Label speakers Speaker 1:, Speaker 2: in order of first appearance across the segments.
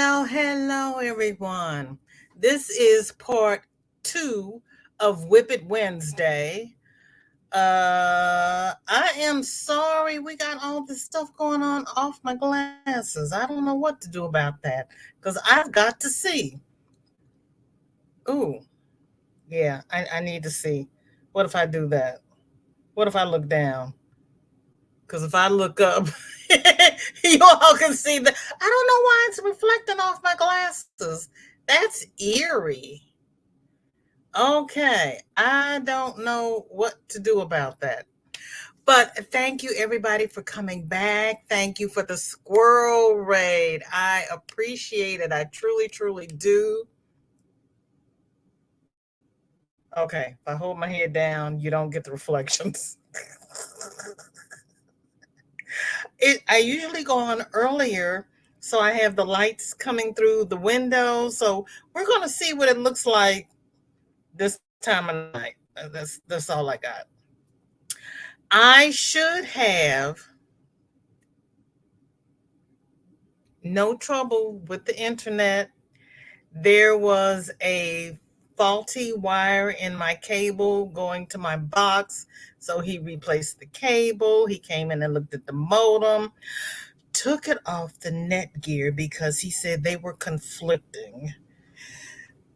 Speaker 1: Hello, everyone. This is part 2 of WIP It Wednesday. I am sorry we got all this stuff going on off my glasses. I don't know what to do about that because I've got to see. Ooh, yeah, I need to see. What if I do that? What if I look down? Because if I look up, you all can see that. I don't know why it's reflecting off my glasses. That's eerie. Okay, I don't know what to do about that. But thank you, everybody, for coming back. Thank you for the squirrel raid. I appreciate it. I truly, truly do. Okay, if I hold my head down, you don't get the reflections. I usually go on earlier, so I have the lights coming through the window. So we're going to see what it looks like this time of night. That's all I got. I should have no trouble with the internet. There was a faulty wire in my cable going to my box. So he replaced the cable. He came in and looked at the modem, took it off the Netgear because he said they were conflicting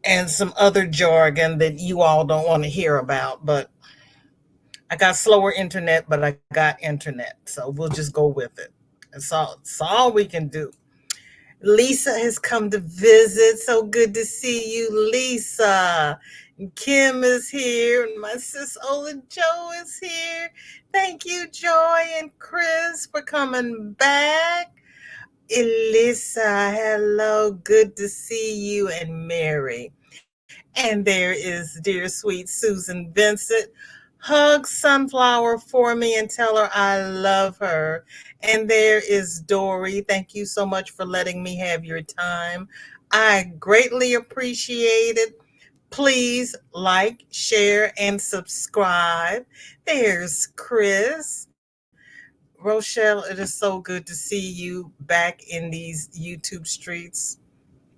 Speaker 1: and some other jargon that you all don't want to hear about. But I got slower internet, but I got internet. So we'll just go with it. It's all we can do. Lisa has come to visit. So good to see you, Lisa. Kim is here, and my sis Ola Joe is here. Thank you, Joy and Chris, for coming back. Elisa, hello. Good to see you, and Mary. And there is dear sweet Susan Vincent. Hug Sunflower for me and tell her I love her. And there is Dory. Thank you so much for letting me have your time. I greatly appreciate it. Please like, share, and subscribe. There's Chris. Rochelle, it is so good to see you back in these YouTube streets.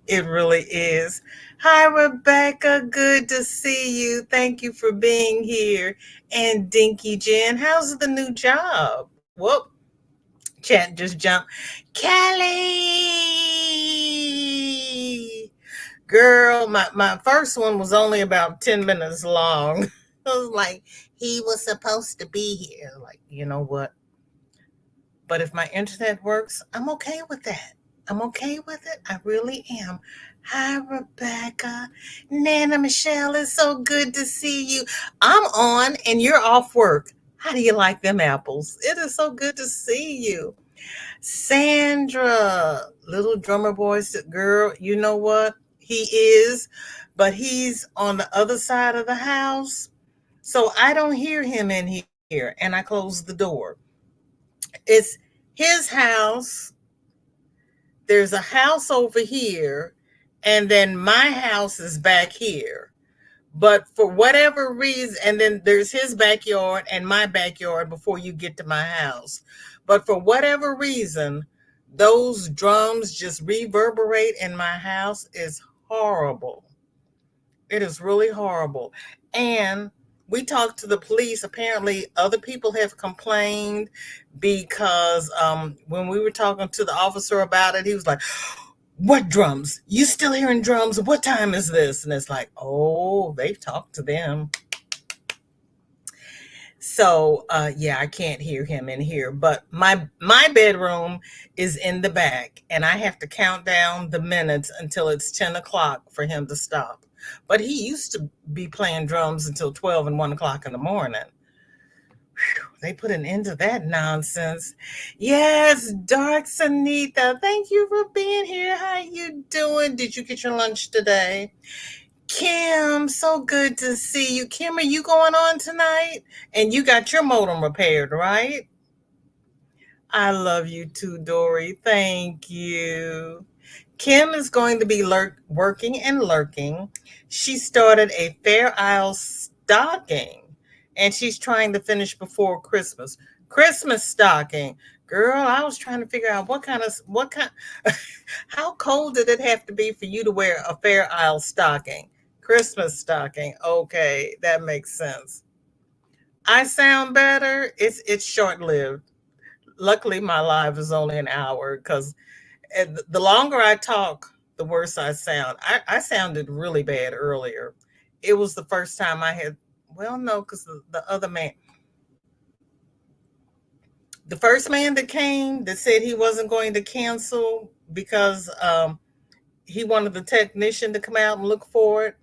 Speaker 1: It really is. Hi, Rebecca. Good to see you. Thank you for being here. And Dinky Jen, how's the new job? Whoop, chat just jumped. Kelly! Girl, my first one was only about 10 minutes long. I was like, he was supposed to be here. Like, you know what? But if my internet works, I'm okay with that. I'm okay with it. I really am. Hi, Rebecca. Nana Michelle, it's so good to see you. I'm on and you're off work. How do you like them apples? It is so good to see you. Sandra, little drummer boy, girl, you know what? He is, but he's on the other side of the house. So I don't hear him in here and I close the door. It's his house. There's a house over here, and then my house is back here. But for whatever reason, and then there's his backyard and my backyard before you get to my house. But for whatever reason, those drums just reverberate in my house is horrible. It is really horrible. And we talked to the police. Apparently, other people have complained because when we were talking to the officer about it, he was like, what drums? You still hearing drums? What time is this? And it's like, oh, they've talked to them. So yeah, I can't hear him in here. But my bedroom is in the back, and I have to count down the minutes until it's 10 o'clock for him to stop. But he used to be playing drums until 12 and 1 o'clock in the morning. Whew, they put an end to that nonsense. Yes, Dark Sanita, thank you for being here. How you doing? Did you get your lunch today? Kim, so good to see you. Kim, are you going on tonight? And you got your modem repaired, right? I love you too, Dory. Thank you. Kim is going to be working and lurking. She started a Fair Isle stocking, and she's trying to finish before Christmas. Christmas stocking. Girl, I was trying to figure out what kind how cold did it have to be for you to wear a Fair Isle stocking? Christmas stocking. Okay, that makes sense. I sound better. It's short lived. Luckily, my live is only an hour because the longer I talk, the worse I sound. I sounded really bad earlier. It was the first time I had. Well, no, because the other man, the first man that came that said he wasn't going to cancel because he wanted the technician to come out and look for it.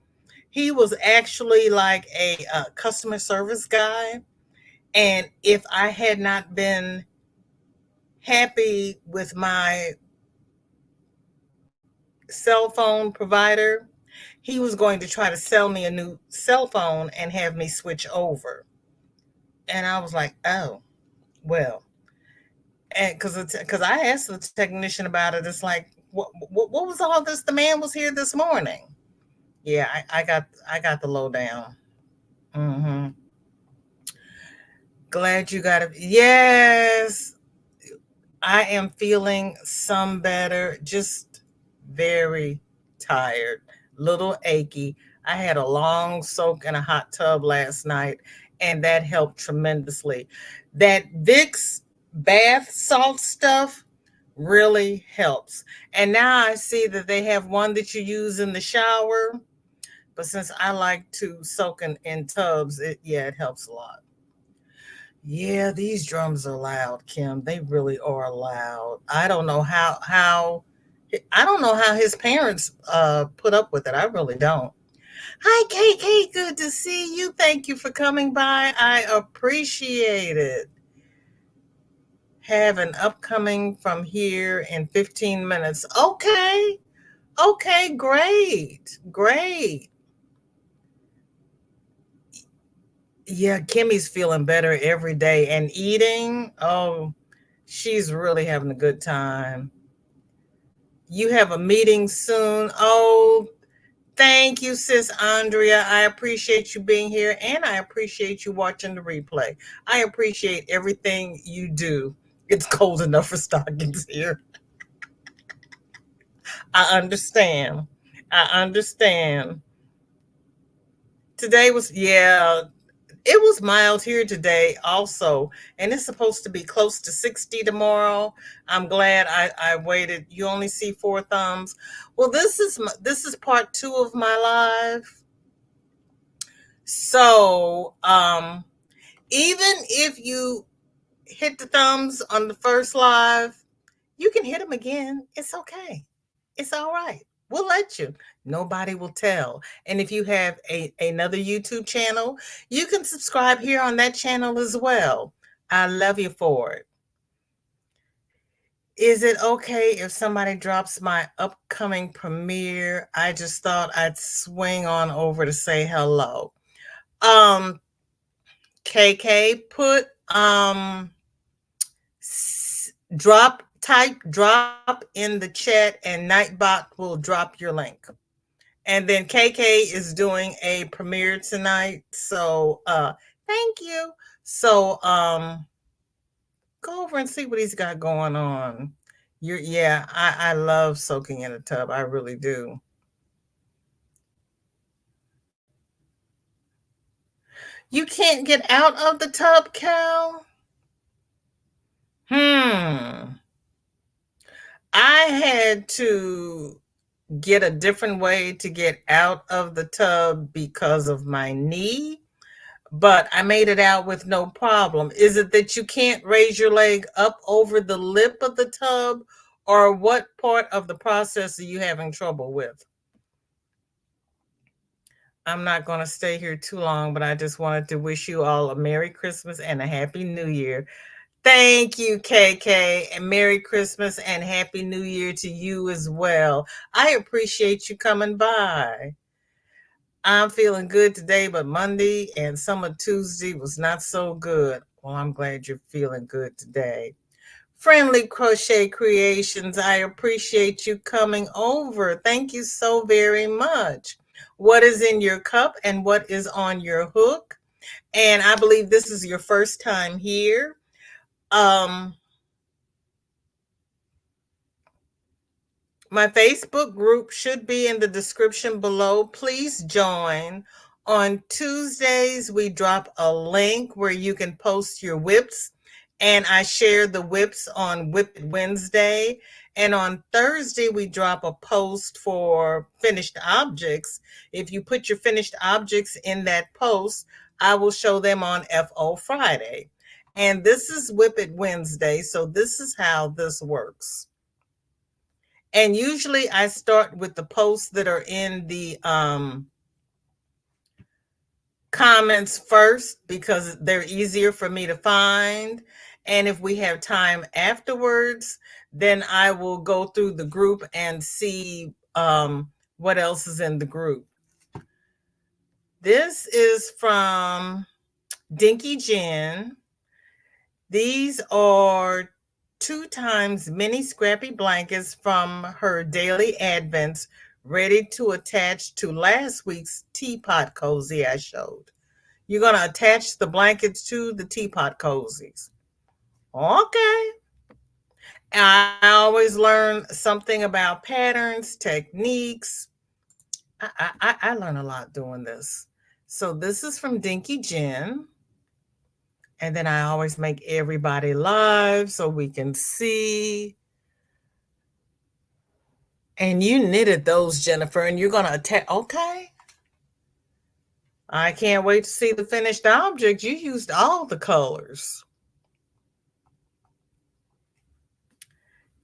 Speaker 1: He was actually like a customer service guy. And if I had not been happy with my cell phone provider, he was going to try to sell me a new cell phone and have me switch over. And I was like, oh, well, and because I asked the technician about it, it's like, what was all this? The man was here this morning. Yeah, I got the lowdown. Mm-hmm. Glad you got it. Yes, I am feeling some better. Just very tired, little achy. I had a long soak in a hot tub last night, and that helped tremendously. That Vicks bath salt stuff really helps. And now I see that they have one that you use in the shower. But since I like to soak in tubs, it helps a lot. Yeah, these drums are loud, Kim. They really are loud. I don't know how his parents put up with it. I really don't. Hi, KK. Good to see you. Thank you for coming by. I appreciate it. Have an upcoming from here in 15 minutes. Okay. Okay, great. Great. Yeah, Kimmy's feeling better every day and eating. Oh, she's really having a good time. You have a meeting soon. Oh, thank you, sis Andrea. I appreciate you being here and I appreciate you watching the replay. I appreciate everything you do. It's cold enough for stockings here. I understand. I understand. Today was, yeah, it was mild here today also, and it's supposed to be close to 60 tomorrow. I'm glad I waited. You only see four thumbs. Well, this is part two of my live. So even if you hit the thumbs on the first live, you can hit them again. It's okay. It's all right. We'll let you. Nobody will tell. And if you have another YouTube channel, you can subscribe here on that channel as well. I love you for it. Is it okay if somebody drops my upcoming premiere? I just thought I'd swing on over to say hello. Um, KK, put drop in the chat and Nightbot will drop your link. And then KK is doing a premiere tonight. So thank you. So go over and see what he's got going on. I love soaking in a tub. I really do. You can't get out of the tub, Cal? Hmm. I had to get a different way to get out of the tub because of my knee, but I made it out with no problem. Is it that you can't raise your leg up over the lip of the tub, or what part of the process are you having trouble with? I'm not going to stay here too long, but I just wanted to wish you all a Merry Christmas and a Happy New Year. Thank you, KK, and Merry Christmas and Happy New Year to you as well. I appreciate you coming by. I'm feeling good today, but Monday and some of Tuesday was not so good. Well, I'm glad you're feeling good today. Friendly Crochet Creations, I appreciate you coming over. Thank you so very much. What is in your cup and what is on your hook? And I believe this is your first time here. Um, My Facebook group should be in the description below. Please join. On Tuesdays, we drop a link where you can post your WIPs, and I share the WIPs on WIP It Wednesday. And on Thursday, we drop a post for finished objects. If you put your finished objects in that post, I will show them on FO Friday. And this is WIP It Wednesday, so this is how this works. And usually I start with the posts that are in the comments first because they're easier for me to find. And if we have time afterwards, then I will go through the group and see what else is in the group. This is from Dinky Jen. These are 2 times mini scrappy blankets from her daily advents, ready to attach to last week's teapot cozy I showed. You're going to attach the blankets to the teapot cozies. Okay. I always learn something about patterns, techniques. I learn a lot doing this. So this is from Dinky Jen. And then I always make everybody live so we can see. And you knitted those, Jennifer, and you're going to attach. Okay. I can't wait to see the finished object. You used all the colors.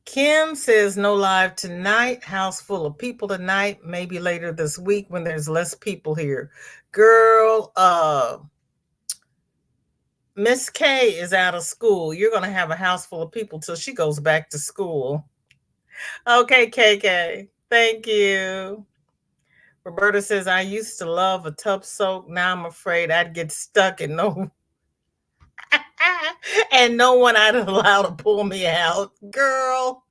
Speaker 1: Kim says no live tonight. House full of people tonight. Maybe later this week when there's less people here. Girl, Miss K is out of school. You're going to have a house full of people till she goes back to school. Okay, KK. Thank you. Roberta says, I used to love a tub soak. Now I'm afraid I'd get stuck and no and no one I'd allow to pull me out. Girl.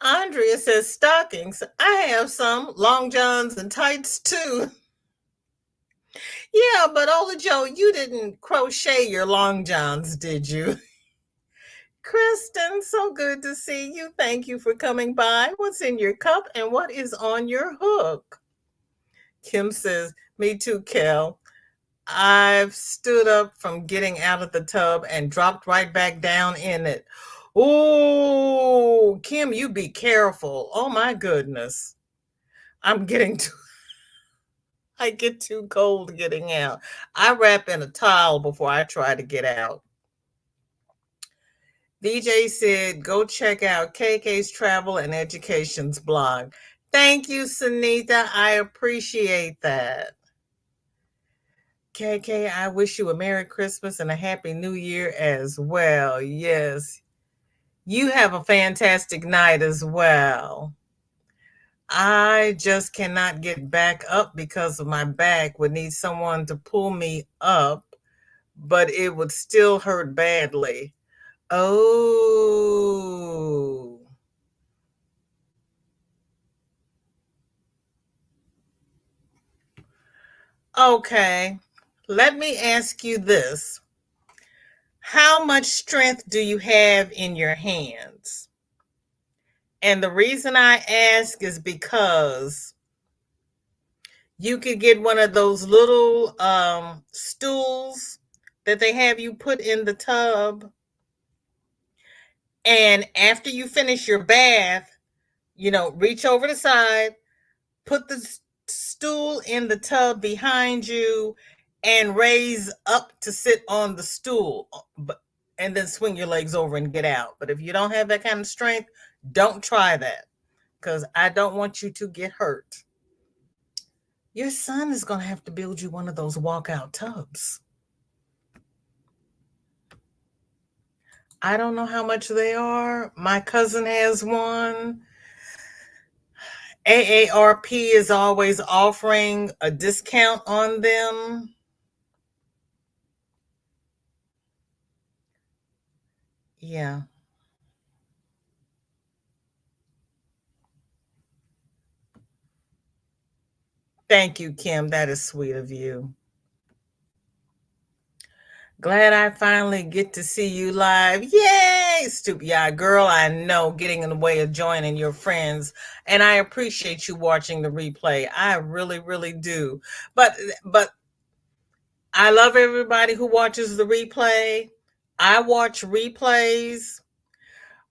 Speaker 1: Andrea says stockings. I have some long johns and tights too. Yeah, but Ola Joe, you didn't crochet your long johns, did you? Kristen, so good to see you. Thank you for coming by. What's in your cup and what is on your hook? Kim says, me too, Kel. I've stood up from getting out of the tub and dropped right back down in it. Oh, Kim, you be careful. Oh my goodness. I'm getting too I get too cold getting out. I wrap in a towel before I try to get out. DJ said, go check out KK's Travel and Education's blog. Thank you, Sunita. I appreciate that. KK, I wish you a Merry Christmas and a Happy New Year as well. Yes. You have a fantastic night as well. I just cannot get back up because of my back. Would need someone to pull me up, but it would still hurt badly. Oh. Okay. Let me ask you this. How much strength do you have in your hands? And the reason I ask is because you could get one of those little stools that they have you put in the tub. And after you finish your bath, reach over the side, put the stool in the tub behind you, and raise up to sit on the stool, and then swing your legs over and get out. But if you don't have that kind of strength, don't try that because I don't want you to get hurt. Your son is going to have to build you one of those walkout tubs. I don't know how much they are. My cousin has one. AARP is always offering a discount on them. Yeah. Thank you, Kim. That is sweet of you. Glad I finally get to see you live. Yay! Stupid yeah, girl, I know getting in the way of joining your friends. And I appreciate you watching the replay. I really, really do. But I love everybody who watches the replay. I watch replays.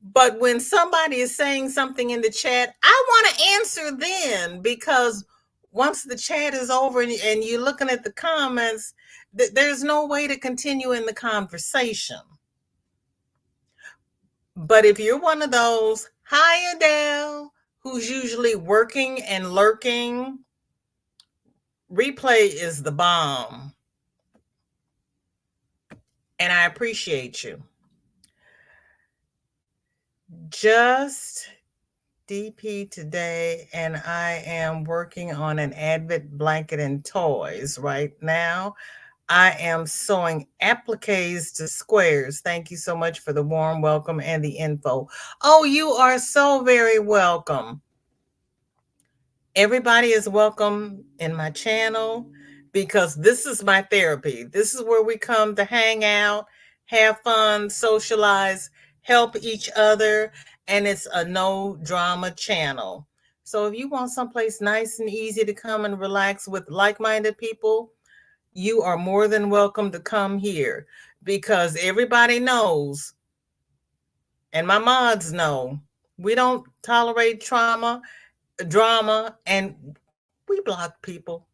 Speaker 1: But when somebody is saying something in the chat, I want to answer then, because once the chat is over and you're looking at the comments, there's no way to continue in the conversation. But if you're one of those, hi Adele, who's usually working and lurking, replay is the bomb. And I appreciate you. Just DP today, and I am working on an Advent blanket and toys right now. I am sewing appliques to squares. Thank you so much for the warm welcome and the info. Oh, you are so very welcome. Everybody is welcome in my channel because this is my therapy. This is where we come to hang out, have fun, socialize, help each other, and it's a no drama channel. So if you want someplace nice and easy to come and relax with like-minded people, you are more than welcome to come here, because everybody knows, and my mods know, we don't tolerate drama, and we block people.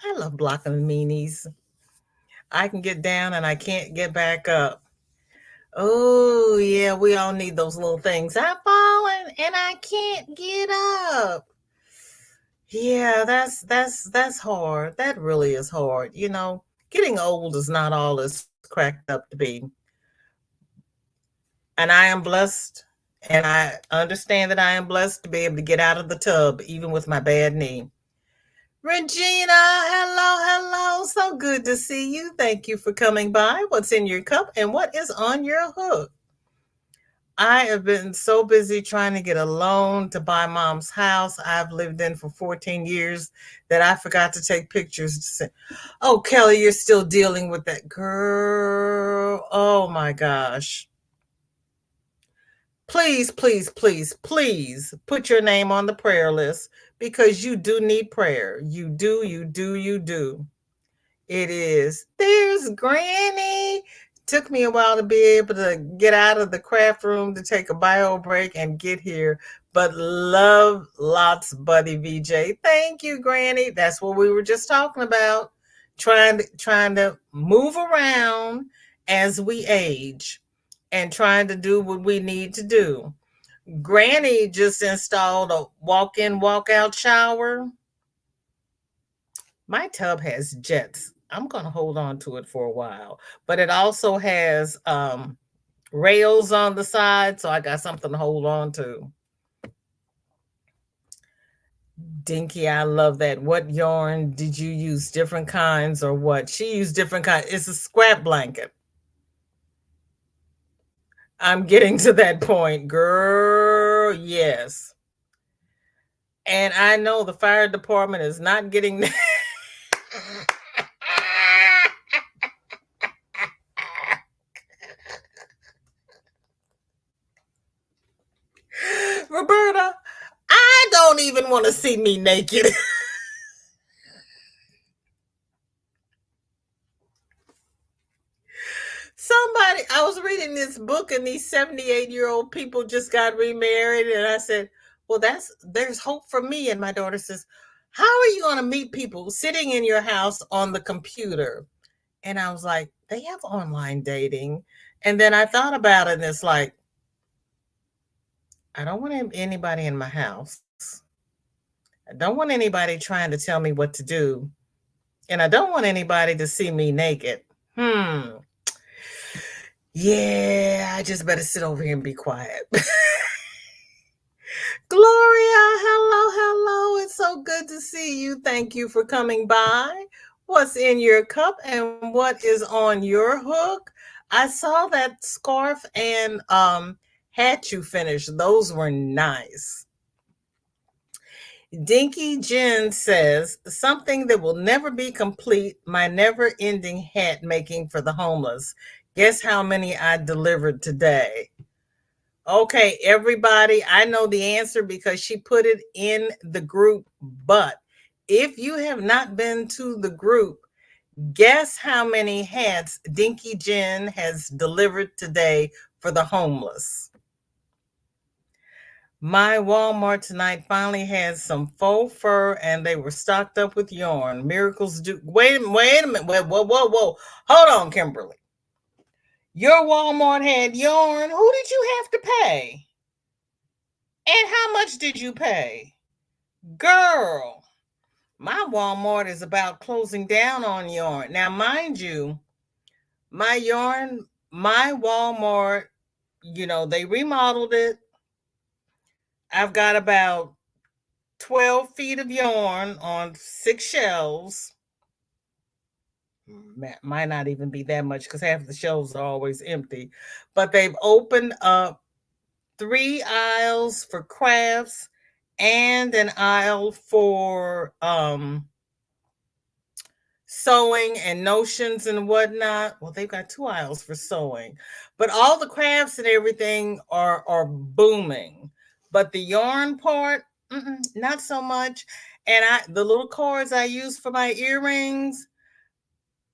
Speaker 1: I love blocking the meanies. I can get down and I can't get back up. Oh, yeah, we all need those little things. I've fallen and I can't get up. Yeah, that's hard. That really is hard. You know, getting old is not all it's cracked up to be. And I am blessed, and I understand that I am blessed to be able to get out of the tub even with my bad knee. Regina, hello, hello. So good to see you. Thank you for coming by. What's in your cup and what is on your hook? I have been so busy trying to get a loan to buy mom's house I've lived in for 14 years that I forgot to take pictures. Oh, Kelly, you're still dealing with that, girl. Oh my gosh. Please, please, please, please put your name on the prayer list, because you do need prayer. You do, you do, you do. It is. There's Granny. Took me a while to be able to get out of the craft room to take a bio break and get here. But love lots, buddy VJ. Thank you, Granny. That's what we were just talking about. Trying to move around as we age and trying to do what we need to do. Granny just installed a walk-in, walk-out shower. My tub has jets. I'm going to hold on to it for a while, but it also has rails on the side, so I got something to hold on to. Dinky, I love that. What yarn did you use? Different kinds or what? She used different kinds. It's a scrap blanket. I'm getting to that point, girl. Yes. And I know the fire department is not getting Roberta, I don't even want to see me naked. Somebody, I was reading this book and these 78-year-old people just got remarried. And I said, well, there's hope for me. And my daughter says, how are you going to meet people sitting in your house on the computer? And I was like, they have online dating. And then I thought about it, and it's like, I don't want anybody in my house. I don't want anybody trying to tell me what to do. And I don't want anybody to see me naked. Yeah, I just better sit over here and be quiet. Gloria, hello, hello. It's so good to see you. Thank you for coming by. What's in your cup and what is on your hook? I saw that scarf and hat you finished. Those were nice. Dinky Jen says, something that will never be complete, my never ending hat making for the homeless. Guess how many I delivered today? Okay, everybody, I know the answer because she put it in the group. But if you have not been to the group, guess how many hats Dinky Jen has delivered today for the homeless? My Walmart tonight finally had some faux fur and they were stocked up with yarn. Miracles do. Wait a minute. Whoa. Hold on, Kimberly. Your Walmart had yarn. Who did you have to pay? And how much did you pay? Girl, my Walmart is about closing down on yarn. Now, mind you, my Walmart, they remodeled it. I've got about 12 feet of yarn on 6 shelves. Might not even be that much because half the shelves are always empty. But they've opened up 3 aisles for crafts and an aisle for sewing and notions and whatnot. Well, they've got 2 aisles for sewing. But all the crafts and everything are booming. But the yarn part, not so much. And the little cords I use for my earrings,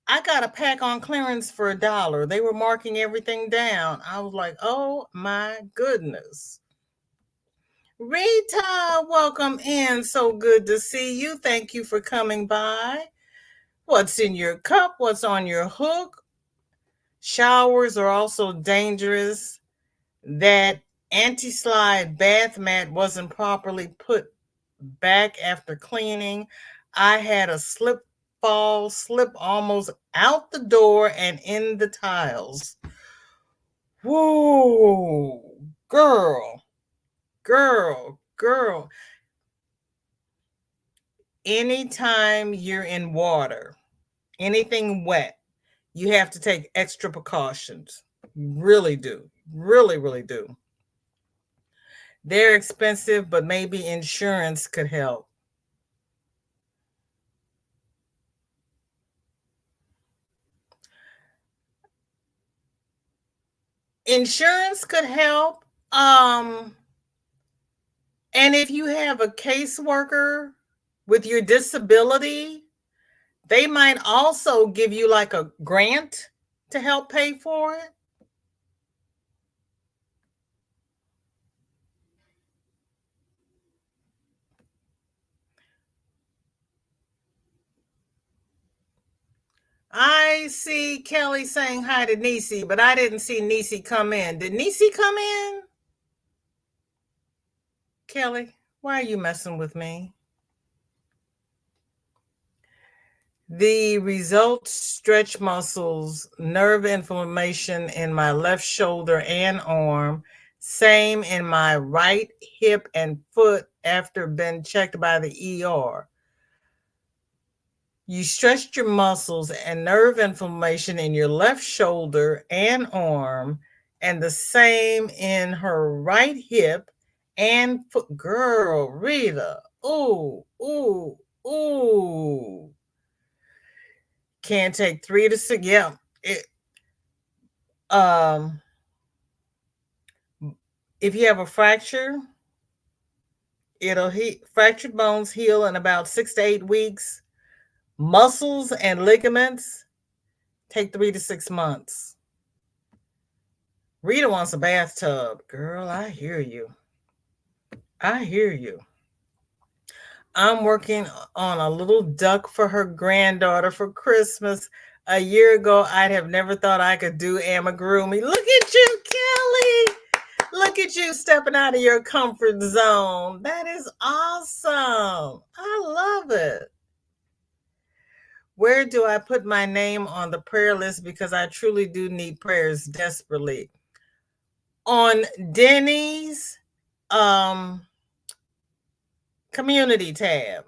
Speaker 1: I got a pack on clearance for $1. They were marking everything down. I was like, oh my goodness. Rita, welcome in. So good to see you. Thank you for coming by. What's in your cup? What's on your hook? Showers are also dangerous. That anti-slide bath mat wasn't properly put back after cleaning. I had a slip almost out the door and in the tiles. Whoa, girl. Anytime you're in water, anything wet, you have to take extra precautions. Really do. Really do. They're expensive, but maybe insurance could help. Insurance could help. And if you have a caseworker with your disability, they might also give you like a grant to help pay for it. I see Kelly saying hi to Nisi, but I didn't see Nisi come in. Did Nisi come in? Kelly, why are you messing with me? The result, stretch muscles, nerve inflammation in my left shoulder and arm, same in my right hip and foot after been checked by the ER. You stretched your muscles and nerve inflammation in your left shoulder and arm, and the same in her right hip and foot. Girl, Rita. Ooh. Can't take 3 to 6. Yeah. If you have a fracture, fractured bones heal in about 6 to 8 weeks. Muscles and ligaments take 3 to 6 months. Rita wants a bathtub. Girl, I hear you. I'm working on a little duck for her granddaughter for Christmas. A year ago, I'd have never thought I could do amigurumi. Look at you, Kelly. Look at you stepping out of your comfort zone. That is awesome. I love it. Where do I put my name on the prayer list? Because I truly do need prayers desperately. On Denny's community tab.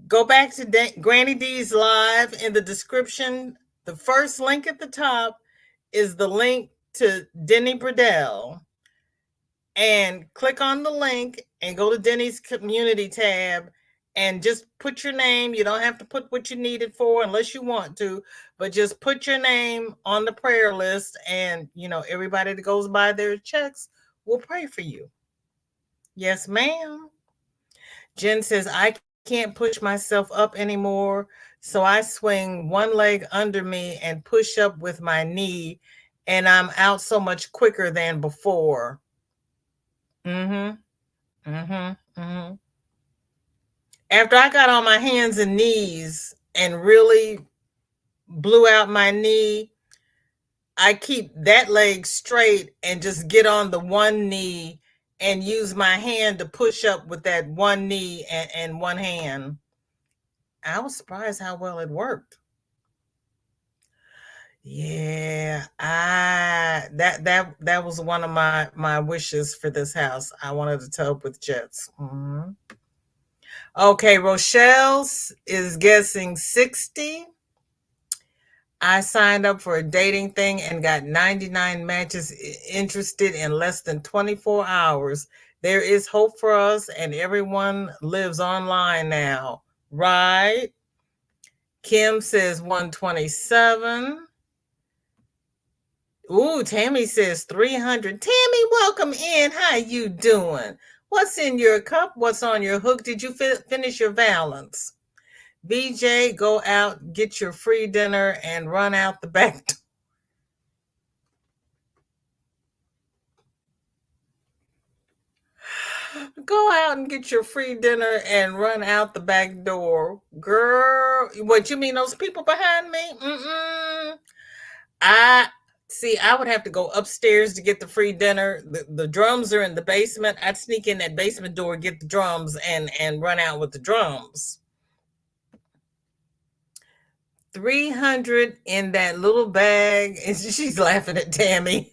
Speaker 1: Go back to Granny D's live in the description. The first link at the top is the link to Denny Bradell. and click on the link and go to Denny's community tab and just put your name. You don't have to put what you need it for unless you want to, but just put your name on the prayer list, and everybody that goes by their checks will pray for you. Yes, ma'am. Jen says, I can't push myself up anymore, so I swing one leg under me and push up with my knee, and I'm out so much quicker than before. Mm-hmm. Mm-hmm. Mm-hmm. After I got on my hands and knees and really blew out my knee, I keep that leg straight and just get on the one knee and use my hand to push up with that one knee and one hand. I was surprised how well it worked. Yeah, that was one of my wishes for this house. I wanted a tub with jets. Mhm. Okay, Rochelle's is guessing 60. I signed up for a dating thing and got 99 matches interested in less than 24 hours. There is hope for us, and everyone lives online now, right? Kim says 127. Ooh, Tammy says 300. Tammy, welcome in. How you doing? What's in your cup? What's on your hook? Did you finish your balance? BJ, go out, get your free dinner, and run out the back door. Go out and get your free dinner and run out the back door. Girl, what you mean, those people behind me? Mm-mm. I see, I would have to go upstairs to get the free dinner. The drums are in the basement. I'd sneak in that basement door, get the drums, and run out with the drums. 300 in that little bag. And she's laughing at Tammy.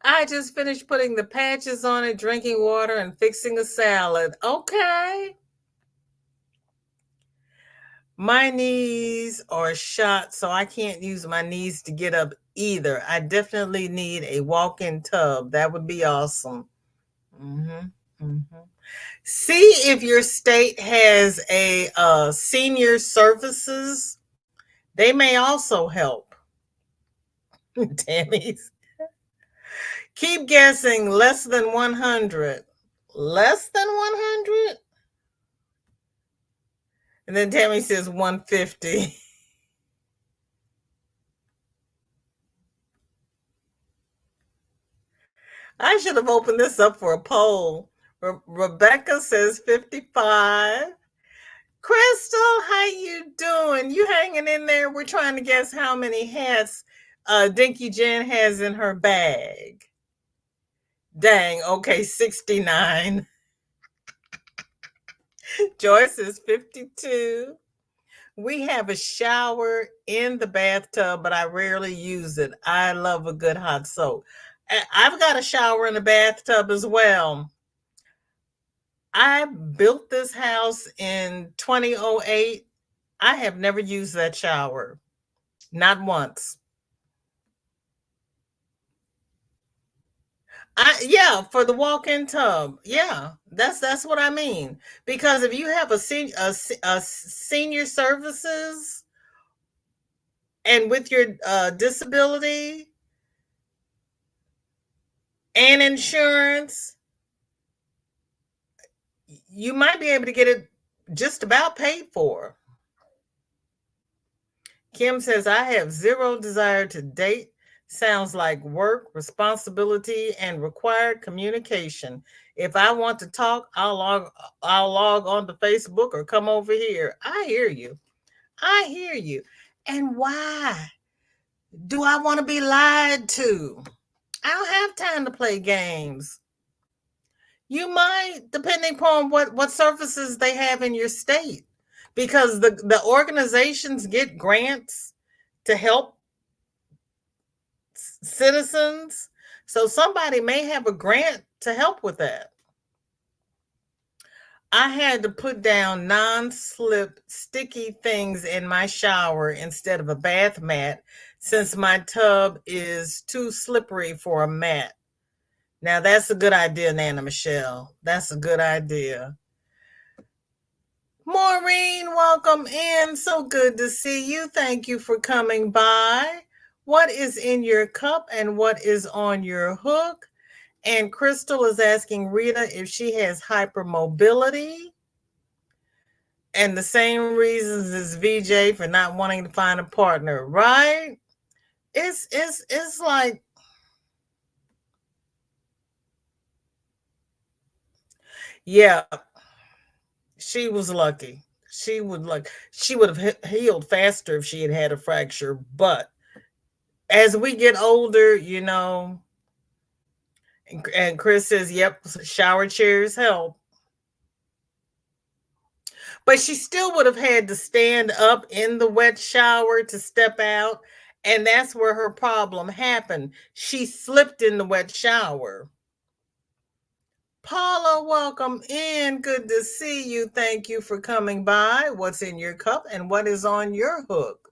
Speaker 1: I just finished putting the patches on it, drinking water, and fixing a salad. Okay. My knees are shot, so I can't use my knees to get up either. I definitely need a walk-in tub. That would be awesome. Mm-hmm. Mm-hmm. See if your state has a senior services. They may also help. Tammy's. Keep guessing less than 100. Less than 100? And then Tammy says 150. I should have opened this up for a poll. Rebecca says 55. Crystal, how you doing? You hanging in there? We're trying to guess how many hats Dinky Jen has in her bag. Dang, okay, 69. Joyce is 52. We have a shower in the bathtub, but I rarely use it. I love a good hot soak. I've got a shower in the bathtub as well. I built this house in 2008. I have never used that shower, not once. Yeah, for the walk-in tub. Yeah, that's what I mean. Because if you have a senior services and with your disability and insurance, you might be able to get it just about paid for. Kim says, I have zero desire to date. Sounds like work, responsibility, and required communication. If I want to talk, I'll log on to Facebook or come over here. I hear you. I hear you. And why do I want to be lied to? I don't have time to play games. You might, depending upon what services they have in your state, because the organizations get grants to help citizens. So somebody may have a grant to help with that. I had to put down non-slip sticky things in my shower instead of a bath mat since my tub is too slippery for a mat. Now that's a good idea, Nana Michelle. That's a good idea. Maureen, welcome in. So good to see you. Thank you for coming by. What is in your cup and what is on your hook? And Crystal is asking Rita if she has hypermobility. And the same reasons as VJ for not wanting to find a partner, right? It's like, yeah, she was lucky. She would have healed faster if she had had a fracture. But as we get older, and Chris says, "Yep, shower chairs help." But she still would have had to stand up in the wet shower to step out, and that's where her problem happened. She slipped in the wet shower. Paula, welcome in. Good to see you. Thank you for coming by. What's in your cup and what is on your hook?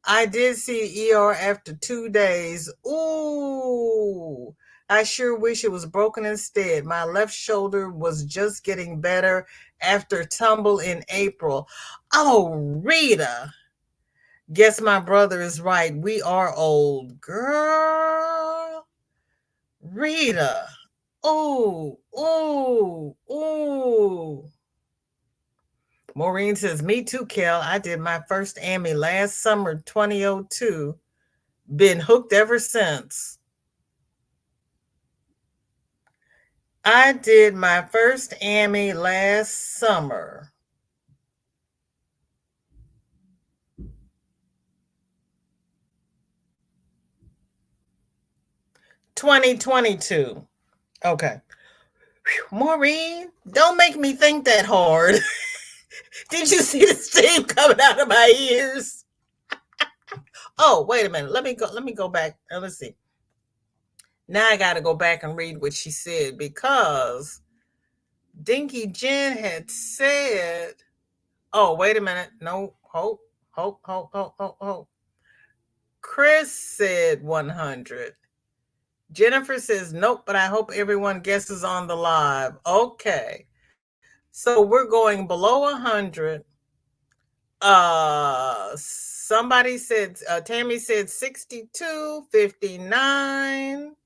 Speaker 1: I did see ER after 2 days. Ooh, I sure wish it was broken instead. My left shoulder was just getting better after tumble in April. Oh, Rita. Guess my brother is right. We are old. Girl. Rita. Ooh, ooh, ooh. Maureen says, me too, Kel. I did my first AMI last summer, 2002. Been hooked ever since. I did my first AMI last summer. 2022. Okay. Whew, Maureen, don't make me think that hard. Did you see the steam coming out of my ears? Oh, wait a minute. Let me go back. Let's see. Now I got to go back and read what she said because Dinky Jen had said, oh, wait a minute. No, hope. Chris said 100. Jennifer says, nope, but I hope everyone guesses on the live. Okay. So we're going below 100. Somebody said, Tammy said 62, 59.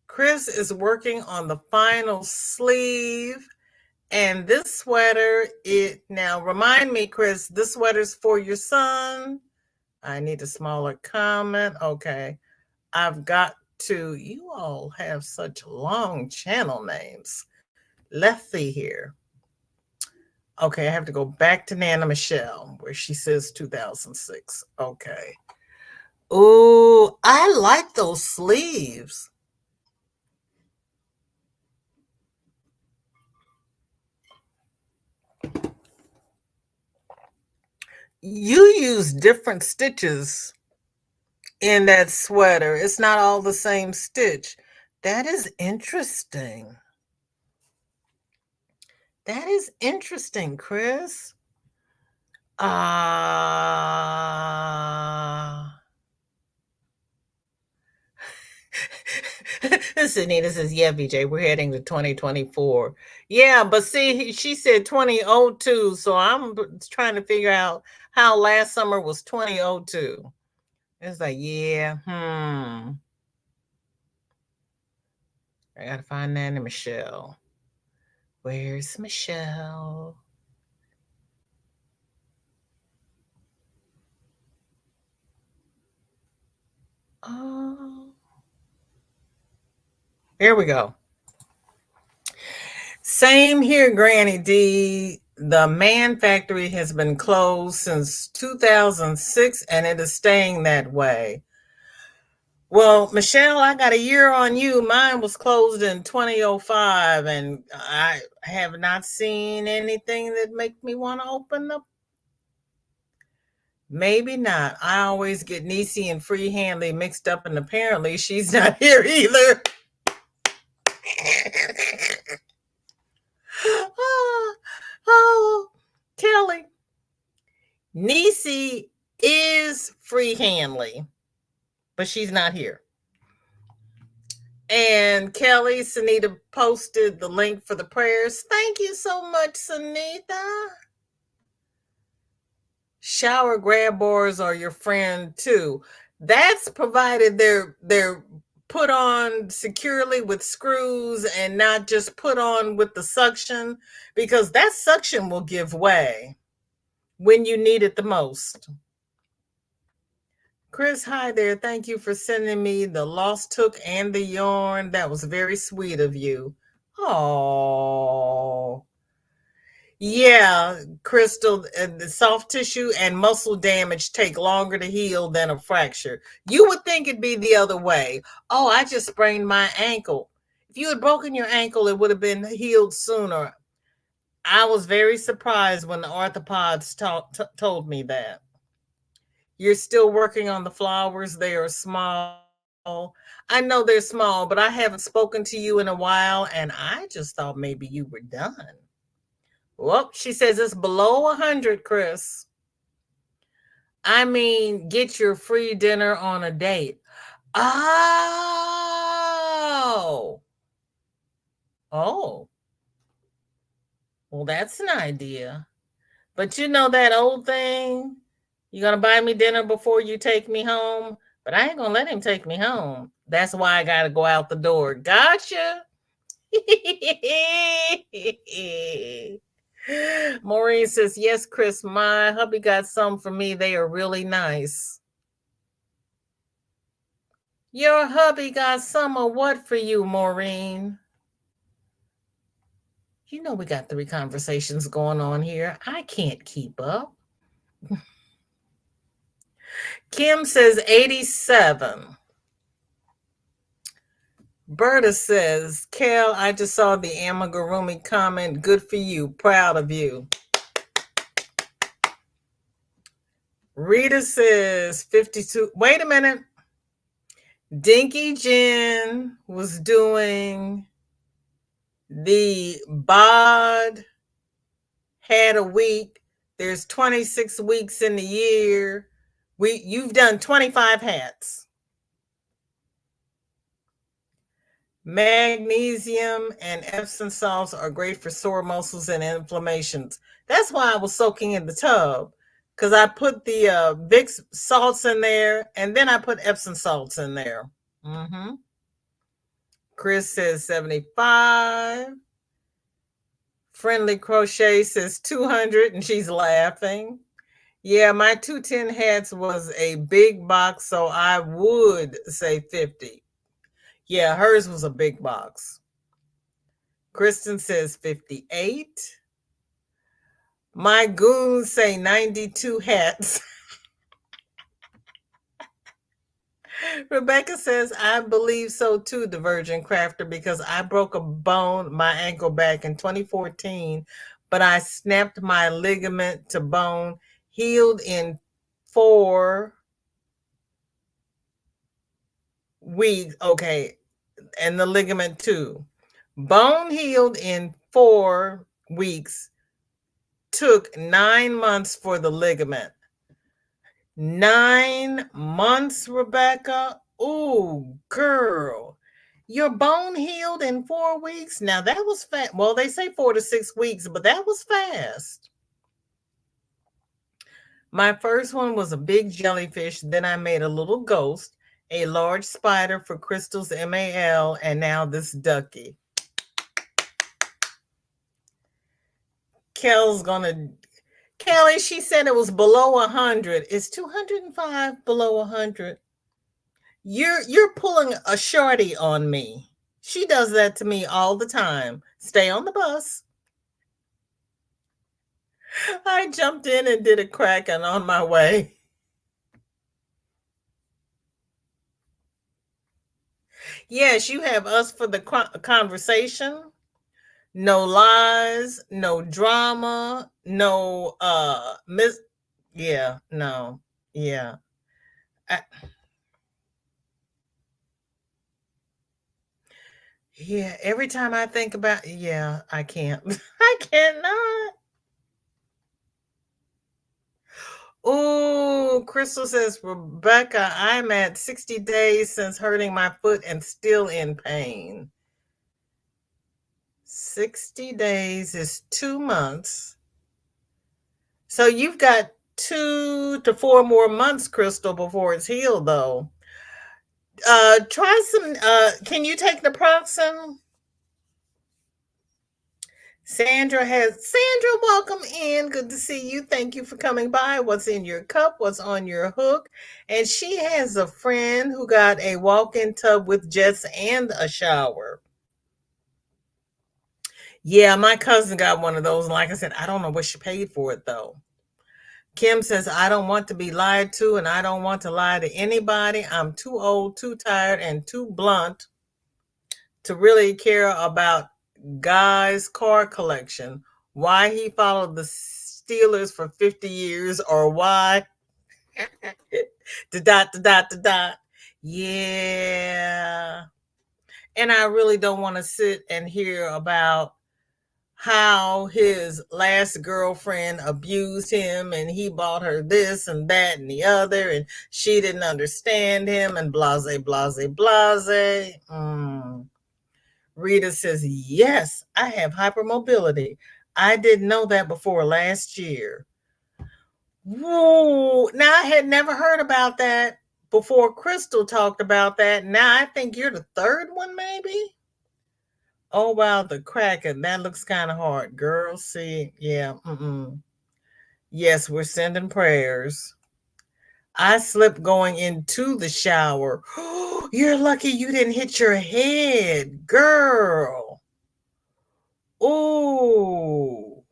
Speaker 1: Chris is working on the final sleeve. And this sweater, now remind me, Chris, this sweater's for your son. I need a smaller comment. Okay. I've got to, you all have such long channel names. Let's see here. Okay, I have to go back to Nana Michelle where she says 2006. Okay. Ooh, I like those sleeves. You use different stitches in that sweater. It's not all the same stitch. That is interesting. That is interesting, Chris. Sunita says, yeah, VJ, we're heading to 2024. Yeah, but see, she said 2002. So I'm trying to figure out how last summer was 2002. It's like, yeah, I got to find Nana Michelle. Where's Michelle? Oh, here we go. Same here, Granny D. The Man Factory has been closed since 2006 and it is staying that way. Well, Michelle, I got a year on you. Mine was closed in 2005 and I have not seen anything that makes me want to open up. Maybe not. I always get Niecy and Free Handley mixed up and apparently she's not here either. oh, Kelly. Niecy is free Hanley, but she's not here. And Kelly, Sunita posted the link for the prayers. Thank you so much, Sunita. Shower grab bars are your friend too. That's provided they're put on securely with screws and not just put on with the suction, because that suction will give way when you need it the most. Chris, hi there. Thank you for sending me the lost hook and the yarn. That was very sweet of you. Oh, yeah, Crystal, the soft tissue and muscle damage take longer to heal than a fracture. You would think it'd be the other way. Oh, I just sprained my ankle. If you had broken your ankle, it would have been healed sooner. I was very surprised when the orthopods told me that. You're still working on the flowers. They are small. I know they're small, but I haven't spoken to you in a while, and I just thought maybe you were done. Well, she says it's below 100, Chris. I mean, get your free dinner on a date. Oh. Oh. Well, that's an idea. But you know that old thing? You're going to buy me dinner before you take me home? But I ain't going to let him take me home. That's why I got to go out the door. Gotcha. Maureen says, yes, Chris, my hubby got some for me. They are really nice. Your hubby got some of what for you, Maureen? You know we got 3 conversations going on here. I can't keep up. Kim says 87. Berta says, Kel, I just saw the amigurumi comment. Good for you. Proud of you. Rita says 52. Wait a minute. Dinky Jen was doing the bod had a week. There's 26 weeks in the year. You've done 25 hats. Magnesium and Epsom salts are great for sore muscles and inflammations. That's why I was soaking in the tub, because I put the Vicks salts in there, and then I put Epsom salts in there. Mm-hmm. Chris says 75. Friendly Crochet says 200, and she's laughing. Yeah, my 210 hats was a big box, so I would say 50. Yeah, hers was a big box. Kristen says 58. My goons say 92 hats. Rebecca says, I believe so too, Divergent Crafter, because I broke my ankle back in 2014, but I snapped my ligament to bone, healed in 4 weeks. Okay, and the ligament too. Bone healed in 4 weeks. Took 9 months for the ligament. 9 months, Rebecca? Ooh, girl. Your bone healed in 4 weeks? Now that was fast. Well, they say 4 to 6 weeks, but that was fast. My first one was a big jellyfish. Then I made a little ghost, a large spider for Crystal's MAL, and now this ducky. Kelly, she said it was below 100. Is 205 below 100? You're pulling a shorty on me. She does that to me all the time. Stay on the bus. I jumped in and did a crack and on my way. Yes, you have us for the conversation. No lies, no drama, no yeah, no. Yeah. I, yeah, every time I think about, yeah, I can't. I cannot. Ooh, Crystal says, Rebecca, I'm at 60 days since hurting my foot and still in pain. 60 days is 2 months. So you've got 2 to 4 more months, Crystal, before it's healed, though. Try some, can you take naproxen? Sandra, welcome in. Good to see you. Thank you for coming by. What's in your cup? What's on your hook? And she has a friend who got a walk-in tub with jets and a shower. Yeah, my cousin got one of those. And like I said, I don't know what she paid for it though. Kim says, I don't want to be lied to and I don't want to lie to anybody. I'm too old, too tired, and too blunt to really care about Guy's car collection, why he followed the Steelers for 50 years, or why the dot, the dot, the dot. Yeah. And I really don't want to sit and hear about how his last girlfriend abused him and he bought her this and that and the other and she didn't understand him and blase, blase, blase. Rita says, yes, I have hypermobility. I didn't know that before last year. Whoa. Now, I had never heard about that before Crystal talked about that. Now, I think you're the third one, maybe? Oh, wow, the Kraken. That looks kind of hard. Girl, see, yeah. Yes, we're sending prayers. I slipped going into the shower. You're lucky you didn't hit your head, girl. Oh,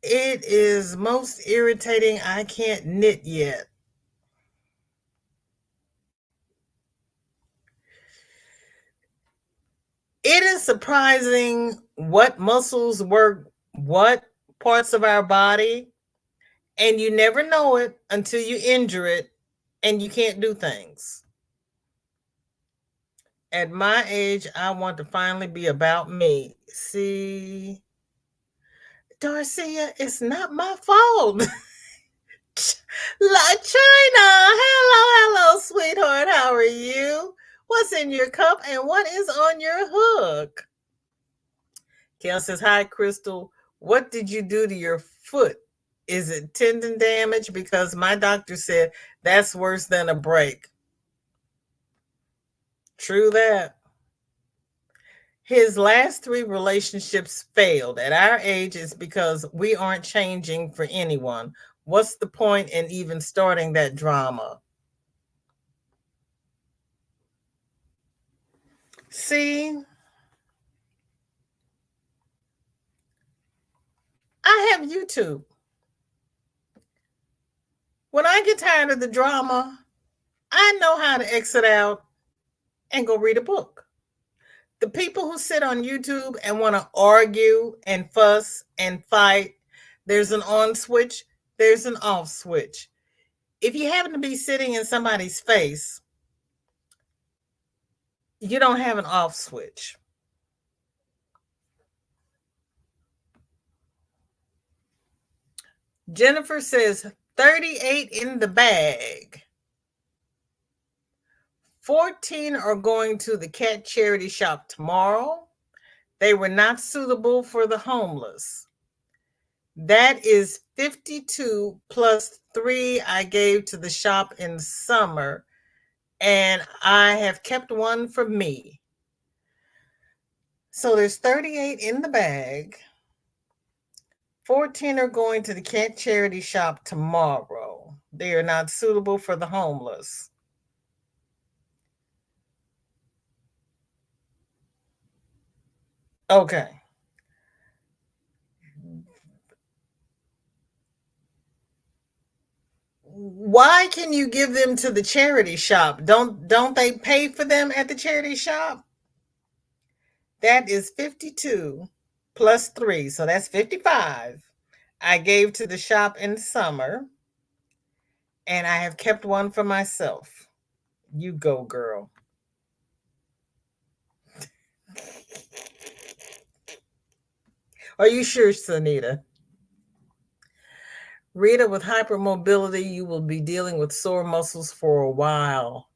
Speaker 1: it is most irritating. I can't knit yet. It is surprising what muscles work, what parts of our body, and you never know it until you injure it and you can't do things. At my age, I want to finally be about me. See, Darcia, it's not my fault. La China, hello, sweetheart. How are you? What's in your cup and what is on your hook? Kel says, hi, Crystal. What did you do to your foot? Is it tendon damage? Because my doctor said that's worse than a break. True that. His last 3 relationships failed. At our age, it's because we aren't changing for anyone. What's the point in even starting that drama? See, I have YouTube. When I get tired of the drama, I know how to exit out and go read a book. The people who sit on YouTube and want to argue and fuss and fight, there's an on switch, there's an off switch. If you happen to be sitting in somebody's face, you don't have an off switch. Jennifer says 38 in the bag. 14 are going to the cat charity shop tomorrow. They were not suitable for the homeless. That is 52 plus 3 I gave to the shop in summer, and I have kept one for me. So there's 38 in the bag. 14 are going to the cat charity shop tomorrow. They are not suitable for the homeless. Okay. Why can you give them to the charity shop? Don't they pay for them at the charity shop? That is 52 plus 3, so that's 55. I gave to the shop in summer, and I have kept one for myself. You go, girl. Are you sure, Sunita? Rita, with hypermobility, you will be dealing with sore muscles for a while.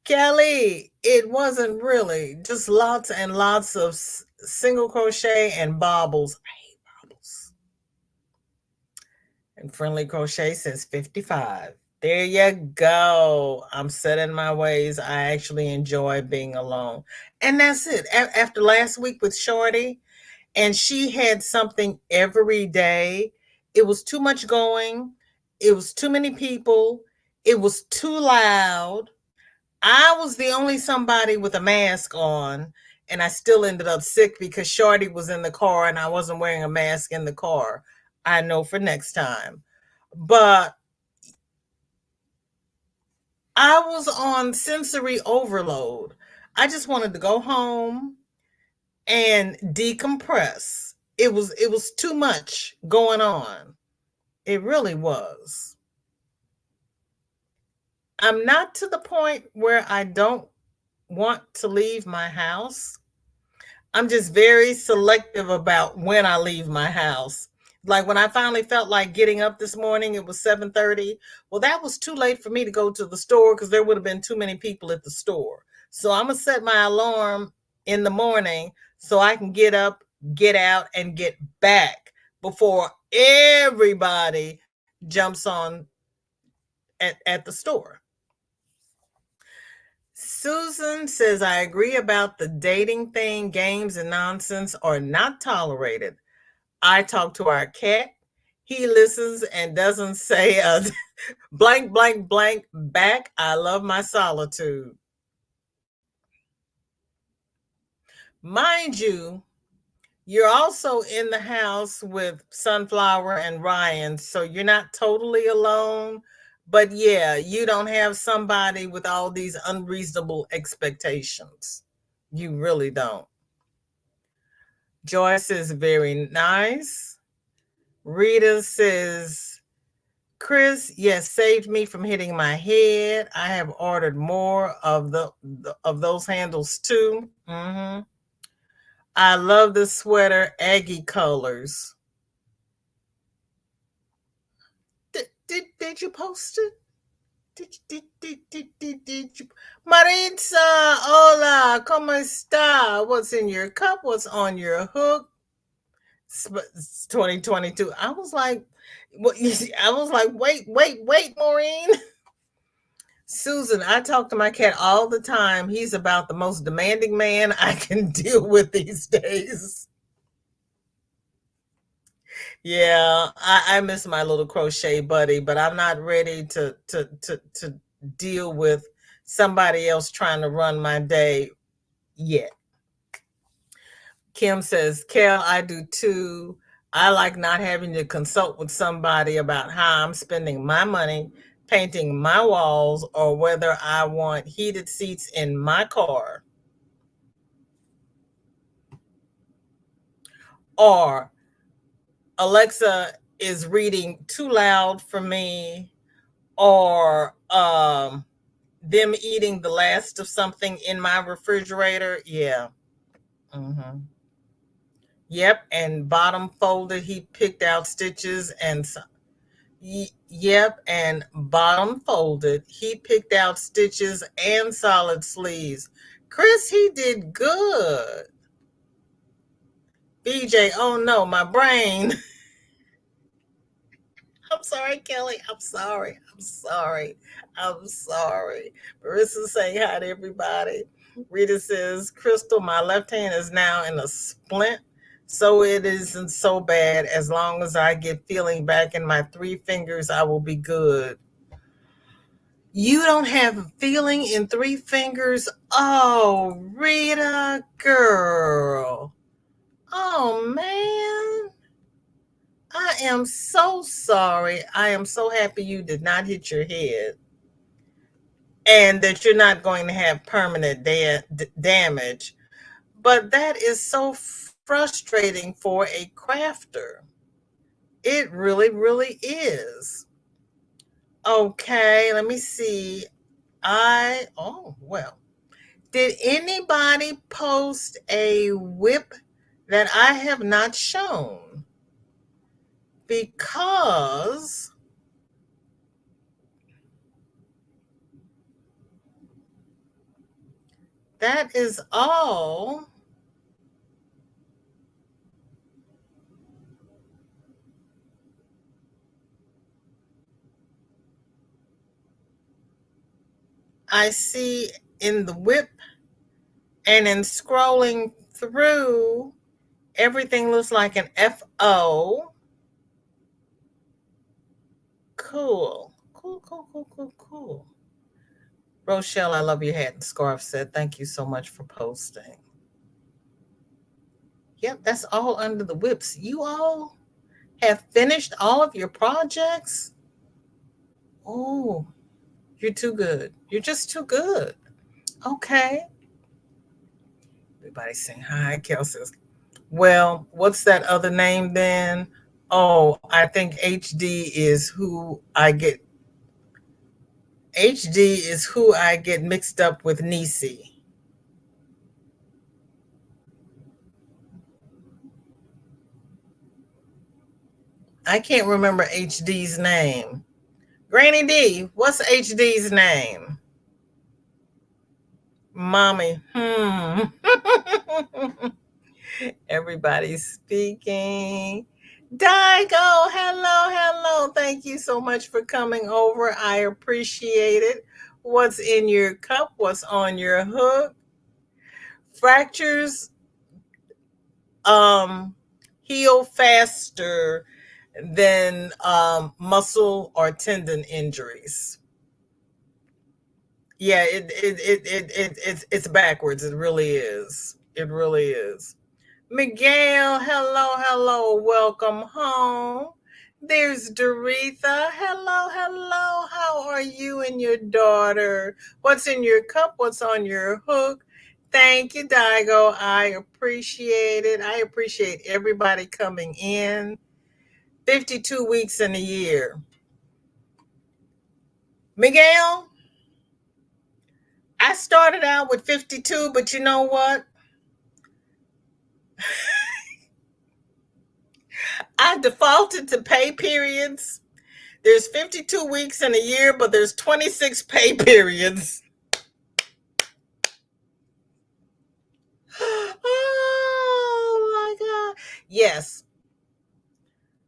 Speaker 1: Kelly, it wasn't really just lots and lots of single crochet and bobbles. I hate bobbles. And friendly crochet since 55. There you go. I'm set in my ways. I actually enjoy being alone. And that's it. After last week with Shorty, and she had something every day. It was too much going. It was too many people. It was too loud. I was the only somebody with a mask on, and I still ended up sick because Shorty was in the car and I wasn't wearing a mask in the car. I know for next time. But I was on sensory overload. I just wanted to go home and decompress. It was too much going on. It really was. I'm not to the point where I don't want to leave my house. I'm just very selective about when I leave my house. Like when I finally felt like getting up this morning, it was 7:30. Well, that was too late for me to go to the store because there would have been too many people at the store. So I'm gonna set my alarm in the morning so I can get up, get out, and get back before everybody jumps on at the store. Susan says, I agree about the dating thing. Games and nonsense are not tolerated. I talk to our cat. He listens and doesn't say a blank, blank, blank back. I love my solitude. Mind you, you're also in the house with Sunflower and Ryan, so you're not totally alone. But yeah, you don't have somebody with all these unreasonable expectations. You really don't. Joyce is very nice. Rita says, Chris, yes, saved me from hitting my head. I have ordered more of the of those handles too. I love the sweater, Aggie colors. Did you post it? Did you? Maritza, hola, ¿cómo está? What's in your cup? What's on your hook? It's 2022. I was like, what? I was like, wait, Maureen. Susan, I talk to my cat all the time. He's about the most demanding man I can deal with these days. Yeah, I miss my little crochet buddy, but I'm not ready to deal with somebody else trying to run my day yet. Kim says, Kel, I do too. I like not having to consult with somebody about how I'm spending my money, painting my walls, or whether I want heated seats in my car. Or Alexa is reading too loud for me, or them eating the last of something in my refrigerator. Yeah. hmm Yep. And bottom folded, he picked out stitches and yep. And bottom folded, he picked out stitches and solid sleeves. Chris, he did good. BJ, oh no, my brain. I'm sorry, Kelly. I'm sorry. I'm sorry. I'm sorry. Marissa saying hi to everybody. Rita says, Crystal, my left hand is now in a splint, so it isn't so bad. As long as I get feeling back in my three fingers, I will be good. You don't have a feeling in three fingers? Oh, Rita, girl. Oh, man. I am so sorry. I am so happy you did not hit your head and that you're not going to have permanent damage. But that is so frustrating for a crafter. It really, really is. Okay, let me see. Oh, well. Did anybody post a WIP that I have not shown? because that is all I see in the WIP, and in scrolling through, everything looks like an FO. Cool. Cool, cool, cool, cool, cool. Rochelle, I love your hat and scarf said, thank you so much for posting. Yep, that's all under the WIPs. You all have finished all of your projects? Oh, you're too good. You're just too good. Okay. Everybody's saying hi, Kelsey. Well, what's that other name then? Oh, I think HD is who I get mixed up with Nisi. I can't remember HD's name. Granny D, what's HD's name? Mommy. Everybody's speaking. Daigo, hello, hello. Thank you so much for coming over. I appreciate it. What's in your cup? What's on your hook? Fractures um, heal faster than muscle or tendon injuries. Yeah, it's backwards. It really is. It really is. Miguel, hello, hello, welcome home. There's Doretha. Hello, hello. How are you and your daughter? What's in your cup? What's on your hook? Thank you, Daigo. I appreciate it. I appreciate everybody coming in. 52 weeks in a year. Miguel, I started out with 52, but you know what? I defaulted to pay periods. There's 52 weeks in a year, but there's 26 pay periods. Oh my God. Yes.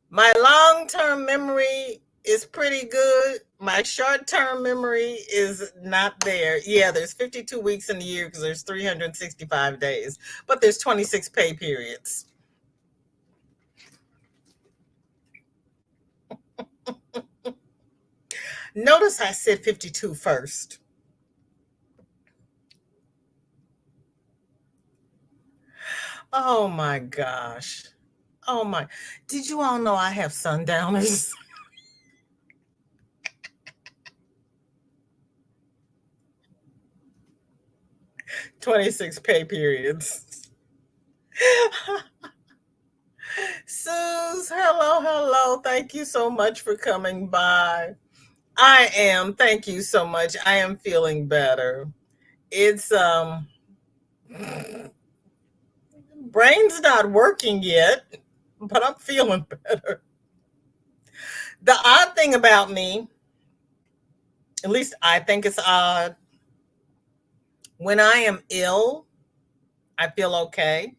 Speaker 1: My long term memory is pretty good. My short term memory is not there. Yeah, there's 52 weeks in a year because there's 365 days, but there's 26 pay periods. Notice I said 52 first. Oh my gosh. Oh my. Did you all know I have sundowners? 26 pay periods. Suze, hello, hello. Thank you so much for coming by. I am. Thank you so much. I am feeling better. It's brain's not working yet, but I'm feeling better. The odd thing about me, at least I think it's odd, when I am ill, I feel okay.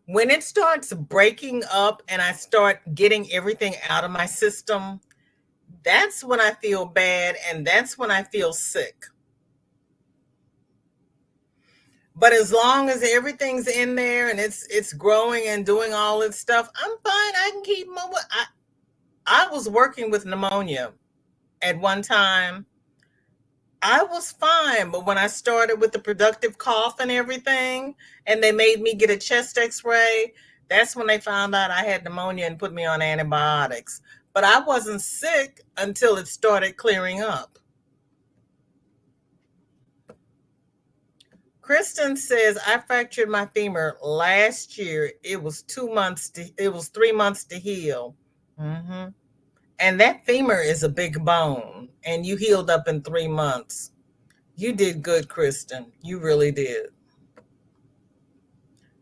Speaker 1: When it starts breaking up and I start getting everything out of my system, that's when I feel bad and that's when I feel sick. But as long as everything's in there and it's growing and doing all its stuff, I'm fine. I can keep moving. I was working with pneumonia at one time. I was fine, but when I started with the productive cough and everything, and they made me get a chest X-ray, that's when they found out I had pneumonia and put me on antibiotics. But I wasn't sick until it started clearing up. Kristen says I fractured my femur last year. It was 2 months. It was 3 months to heal. Mm-hmm. And that femur is a big bone, and you healed up in 3 months. You did good, Kristen. You really did.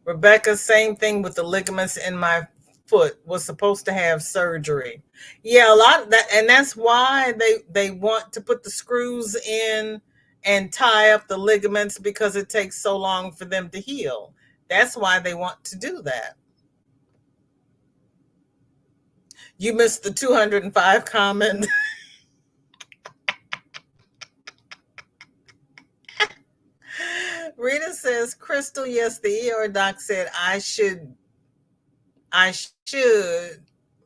Speaker 1: Rebecca, same thing with the ligaments in my foot was supposed to have surgery. Yeah, a lot of that, and that's why they want to put the screws in and tie up the ligaments because it takes so long for them to heal. That's why they want to do that. You missed the 205 comment. Rita says, Crystal, yes, the ER doc said I should,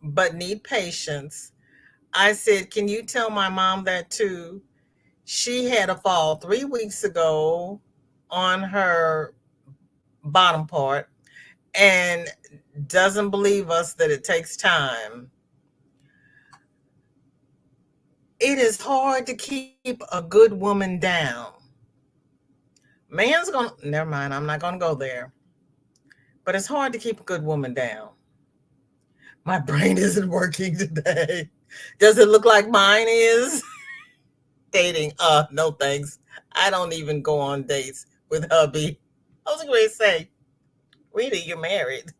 Speaker 1: but need patience. I said, can you tell my mom that too? She had a fall 3 weeks ago on her bottom part and doesn't believe us that it takes time. It is hard to keep a good woman down. Man's gonna, never mind, I'm not gonna go there. But it's hard to keep a good woman down. My brain isn't working today. Does it look like mine is? Dating. No thanks. I don't even go on dates with hubby. I was going to say, Rita, you're married.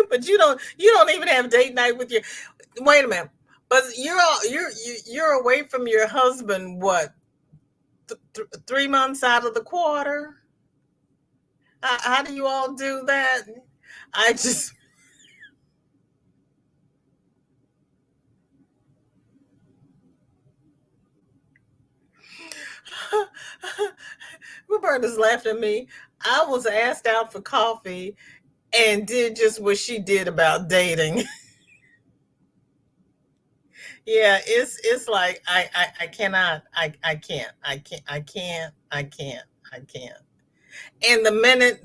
Speaker 1: But you don't even have date night with your, wait a minute. But you're away from your husband what? 3 months out of the quarter? How do you all do that? I just Roberta's laughing at me. I was asked out for coffee and did just what she did about dating. Yeah, it's like I cannot, I can't. And the minute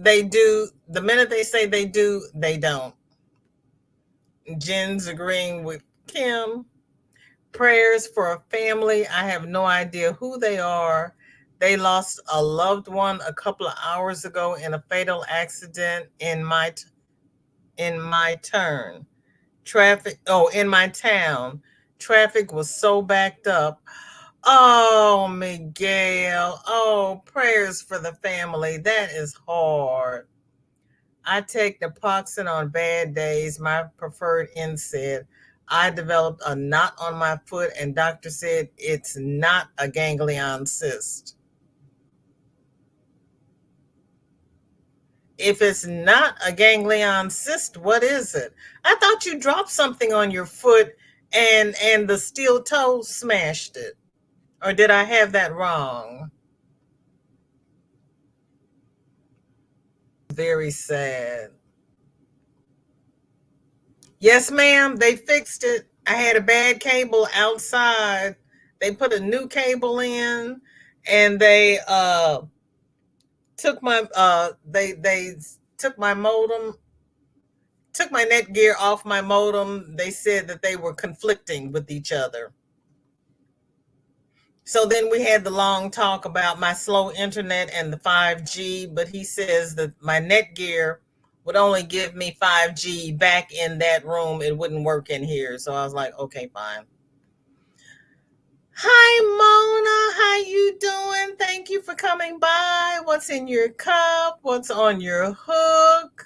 Speaker 1: they say they do, they don't. Jen's agreeing with Kim. Prayers for a family. I have no idea who they are. They lost a loved one a couple of hours ago in a fatal accident in my turn. In my town. Traffic was so backed up. Oh, Miguel. Oh, prayers for the family. That is hard. I take naproxen on bad days. My preferred NSAID. I developed a knot on my foot, and doctor said it's not a ganglion cyst. If it's not a ganglion cyst, what is it? I thought you dropped something on your foot and the steel toe smashed it. Or did I have that wrong? Very sad. Yes, ma'am, they fixed it. I had a bad cable outside. They put a new cable in and they they took my modem, took my Netgear off my modem. They said that they were conflicting with each other. So then we had the long talk about my slow internet and the 5G, but he says that my Netgear would only give me 5G back in that room. It wouldn't work in here. So I was like, okay, fine. Hi, Mona. How you doing? Thank you for coming by. What's in your cup? What's on your hook?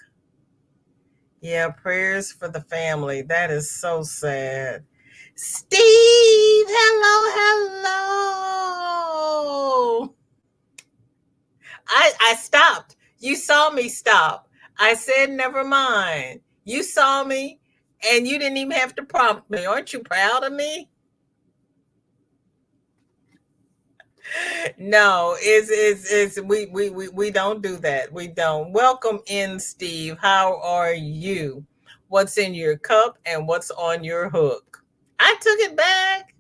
Speaker 1: Yeah, prayers for the family. That is so sad. Steve, hello. I stopped. You saw me stop. I said, never mind. You saw me and you didn't even have to prompt me. Aren't you proud of me? No, it's we don't do that. We don't. Welcome in, Steve. How are you? What's in your cup and what's on your hook? I took it back.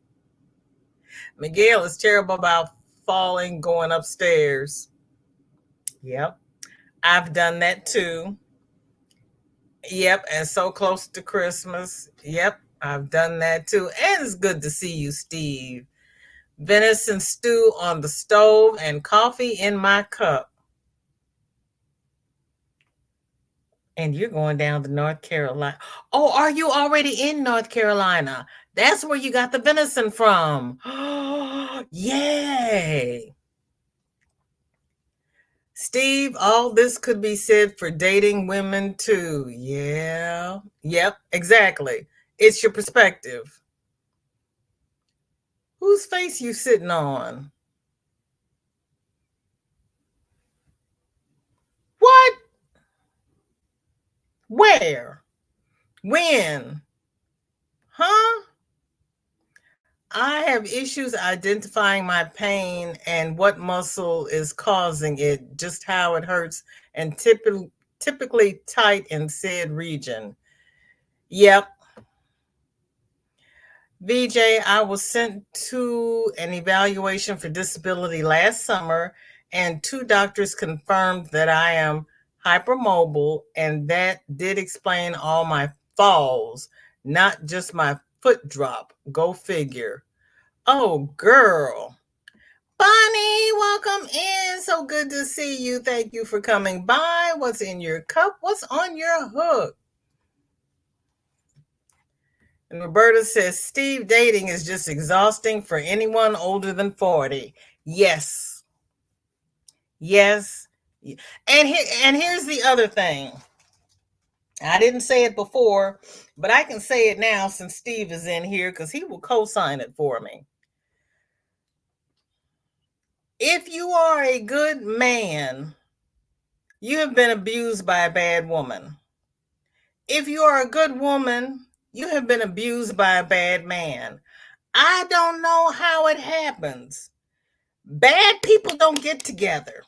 Speaker 1: Miguel is terrible about falling going upstairs. Yep. I've done that too. Yep, and so close to Christmas. Yep, I've done that too. And it's good to see you, Steve. Venison stew on the stove and coffee in my cup. And you're going down to North Carolina. Oh, are you already in North Carolina? That's where you got the venison from. Yay. Steve, all this could be said for dating women too. Yeah. Yep, exactly. It's your perspective. Whose face you sitting on? What? Where? When? Huh? I have issues identifying my pain and what muscle is causing it, just how it hurts, and typically tight in said region. Yep. VJ, I was sent to an evaluation for disability last summer, and two doctors confirmed that I am hypermobile, and that did explain all my falls, not just my foot drop. Go figure. Oh, girl. Bonnie, welcome in. So good to see you. Thank you for coming by. What's in your cup? What's on your hook? And Roberta says, Steve, dating is just exhausting for anyone older than 40. Yes. Yes. And here's the other thing. I didn't say it before, but I can say it now since Steve is in here because he will co-sign it for me. If you are a good man, you have been abused by a bad woman. If you are a good woman, you have been abused by a bad man. I don't know how it happens. Bad people don't get together.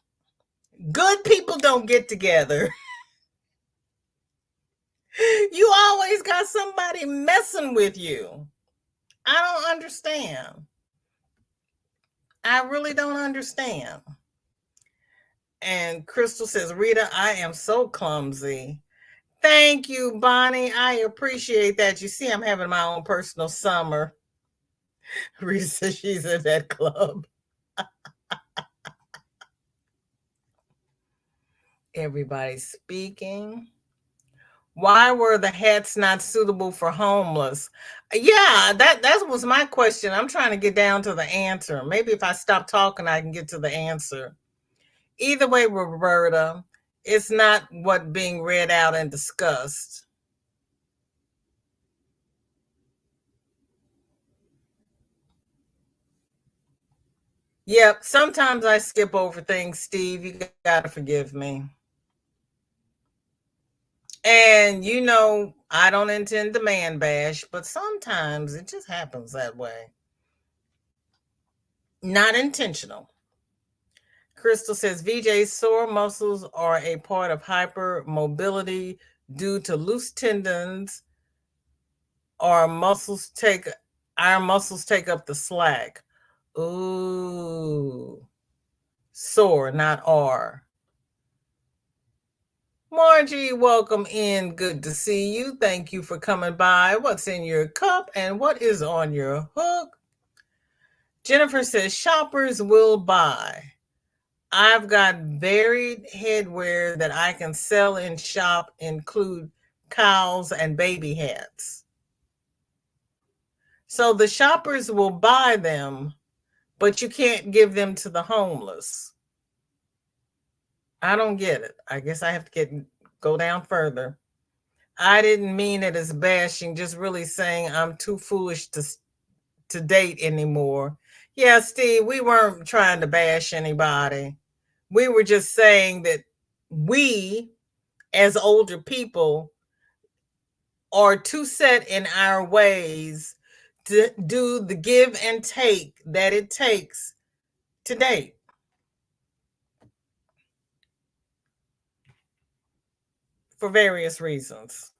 Speaker 1: Good people don't get together. You always got somebody messing with you. I don't understand. I really don't understand. And Crystal says, Rita, I am so clumsy. Thank you, Bonnie. I appreciate that. You see, I'm having my own personal summer. Rita says she's in that club. Everybody's speaking. Why were the hats not suitable for homeless? Yeah, that was my question. I'm trying to get down to the answer. Maybe if I stop talking, I can get to the answer. Either way, Roberta, it's not what being read out and discussed. Yep, sometimes I skip over things, Steve. You got to forgive me. And I don't intend to man bash, but sometimes it just happens that way. Not intentional. Crystal says VJ's sore muscles are a part of hypermobility due to loose tendons or our muscles take up the slack. Ooh. Sore, not R. Margie, welcome in. Good to see you. Thank you for coming by. What's in your cup and what is on your hook? Jennifer says shoppers will buy. I've got varied headwear that I can sell in shop, include cowls and baby hats. So the shoppers will buy them, but you can't give them to the homeless. I don't get it. I guess I have to go down further. I didn't mean it as bashing, just really saying I'm too foolish to date anymore. Yeah, Steve, we weren't trying to bash anybody. We were just saying that we, as older people, are too set in our ways to do the give and take that it takes to date. For various reasons.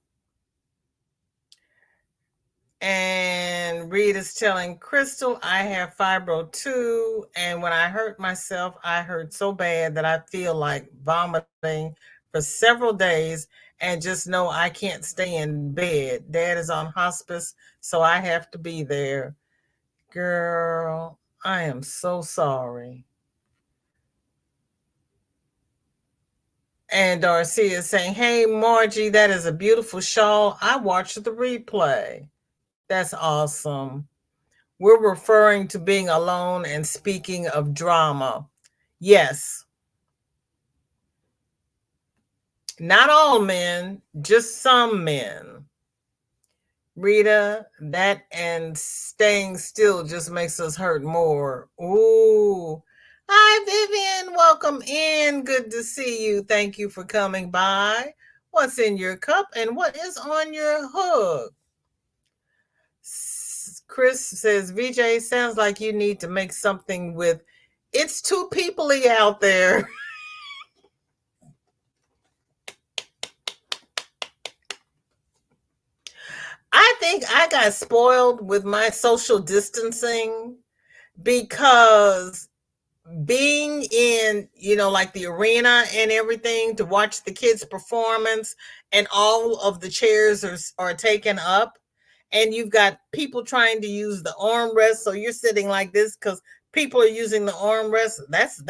Speaker 1: And Reed is telling Crystal, I have fibro too. And when I hurt myself, I hurt so bad that I feel like vomiting for several days and just know I can't stay in bed. Dad is on hospice, so I have to be there. Girl, I am so sorry. And Darcy is saying, hey, Margie, that is a beautiful shawl. I watched the replay. That's awesome. We're referring to being alone and speaking of drama. Yes. Not all men, just some men. Rita, that and staying still just makes us hurt more. Ooh. Hi, Vivian. Welcome in. Good to see you. Thank you for coming by. What's in your cup and what is on your hook? Chris says, VJ, sounds like you need to make something with it's too peoply out there. I think I got spoiled with my social distancing because being in, like the arena and everything to watch the kids' performance, and all of the chairs are taken up, and you've got people trying to use the armrest, so you're sitting like this because people are using the armrest. That's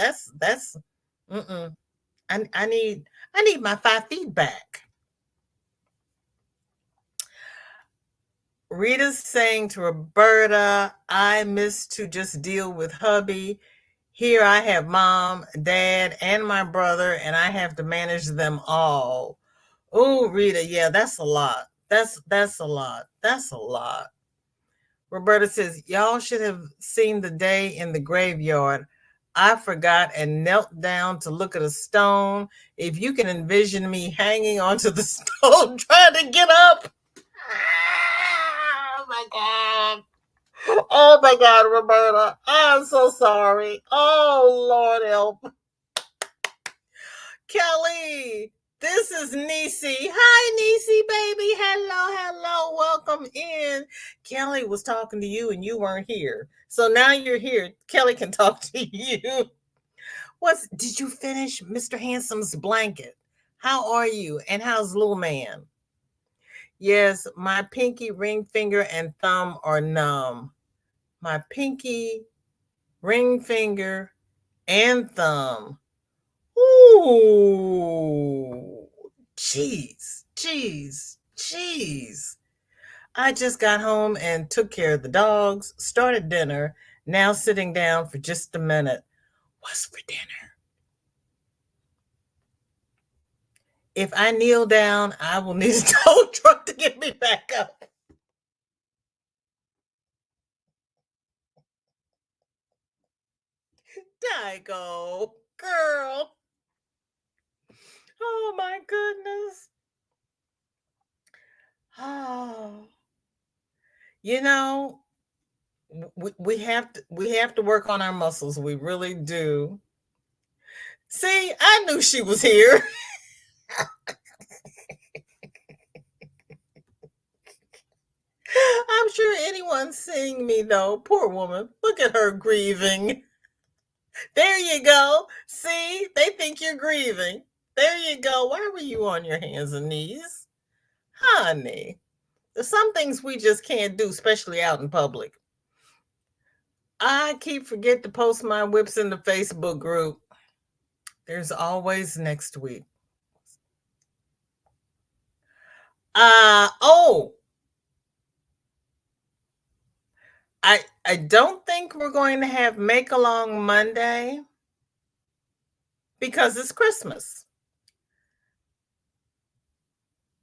Speaker 1: mm-mm. I need my 5 feet back. Rita's saying to Roberta, I miss to just deal with hubby. Here I have mom, dad, and my brother, and I have to manage them all. Oh, Rita, yeah, that's a lot. That's a lot. That's a lot. Roberta says, y'all should have seen the day in the graveyard. I forgot and knelt down to look at a stone. If you can envision me hanging onto the stone trying to get up. Oh my God. Oh my God, Roberta. I'm so sorry. Oh, Lord help. Kelly, this is Niecy. Hi, Niecy, baby. Hello. Welcome in. Kelly was talking to you and you weren't here. So now you're here. Kelly can talk to you. Did you finish Mr. Handsome's blanket? How are you? And how's little man? Yes, my pinky, ring finger, and thumb are numb. My pinky, ring finger, and thumb. Ooh, jeez. I just got home and took care of the dogs, started dinner, now sitting down for just a minute. What's for dinner? If I kneel down, I will need a tow truck to get me back up. Digo, girl. Oh my goodness. Oh, you know, we have to work on our muscles. We really do. See, I knew she was here. I'm sure anyone seeing me though, poor woman, look at her grieving. There you go. See, they think you're grieving. There you go. Why were you on your hands and knees? Honey, there's some things we just can't do, especially out in public. I keep forget to post my whips in the Facebook group. There's always next week. Oh, I don't think we're going to have Make Along Monday because it's Christmas.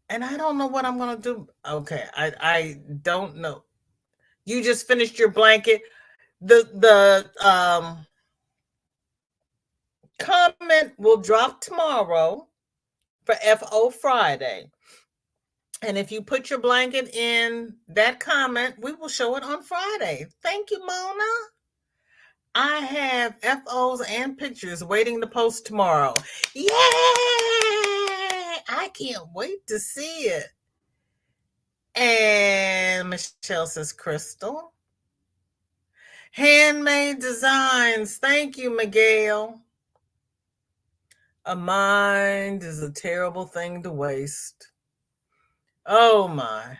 Speaker 1: And I don't know what I'm going to do. Okay, I don't know. You just finished your blanket. The comment will drop tomorrow for FO Friday. And if you put your blanket in that comment, we will show it on Friday. Thank you, Mona. I have FOs and pictures waiting to post tomorrow. Yay! I can't wait to see it. And Michelle says, Crystal. Handmade designs. Thank you, Miguel. A mind is a terrible thing to waste. Oh my.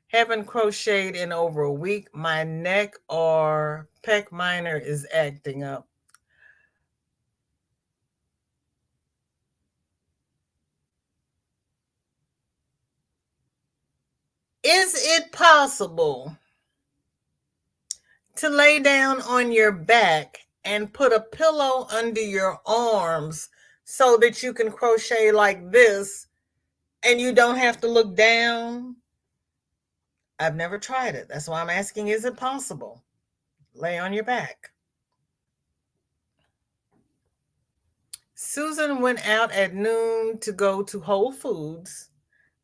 Speaker 1: Haven't crocheted in over a week. My neck or pec minor is acting up. Is it possible to lay down on your back and put a pillow under your arms so that you can crochet like this and you don't have to look down? I've never tried it. That's why I'm asking, is it possible? Lay on your back. Susan went out at noon to go to Whole Foods.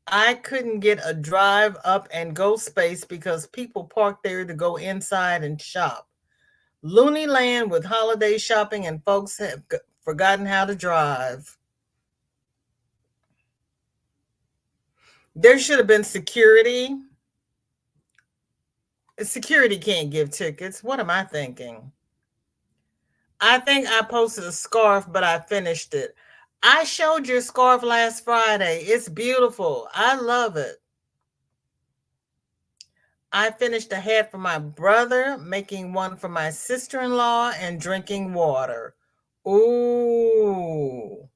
Speaker 1: I couldn't get a drive up and go space because people park there to go inside and shop. Looney Land with holiday shopping, and folks have forgotten how to drive. There should have been security. Security can't give tickets. What am I thinking? I think I posted a scarf, but I finished it. I showed your scarf last Friday. It's beautiful. I love it. I finished a hat for my brother, making one for my sister in law, and drinking water. Ooh.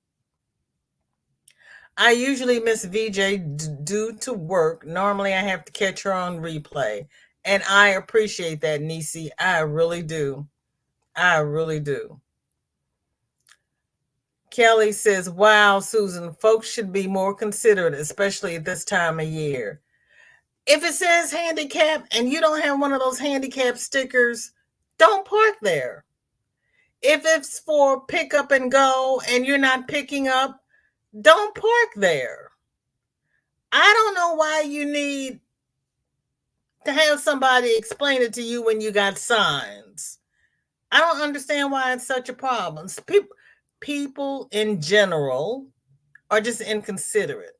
Speaker 1: I usually miss VJ due to work. Normally, I have to catch her on replay. And I appreciate that, Nisi. I really do. I really do. Kelly says, wow, Susan, folks should be more considerate, especially at this time of year. If it says handicap and you don't have one of those handicap stickers, don't park there. If it's for pick up and go and you're not picking up, don't park there. I don't know why you need to have somebody explain it to you when you got signs. I don't understand why it's such a problem. People in general are just inconsiderate.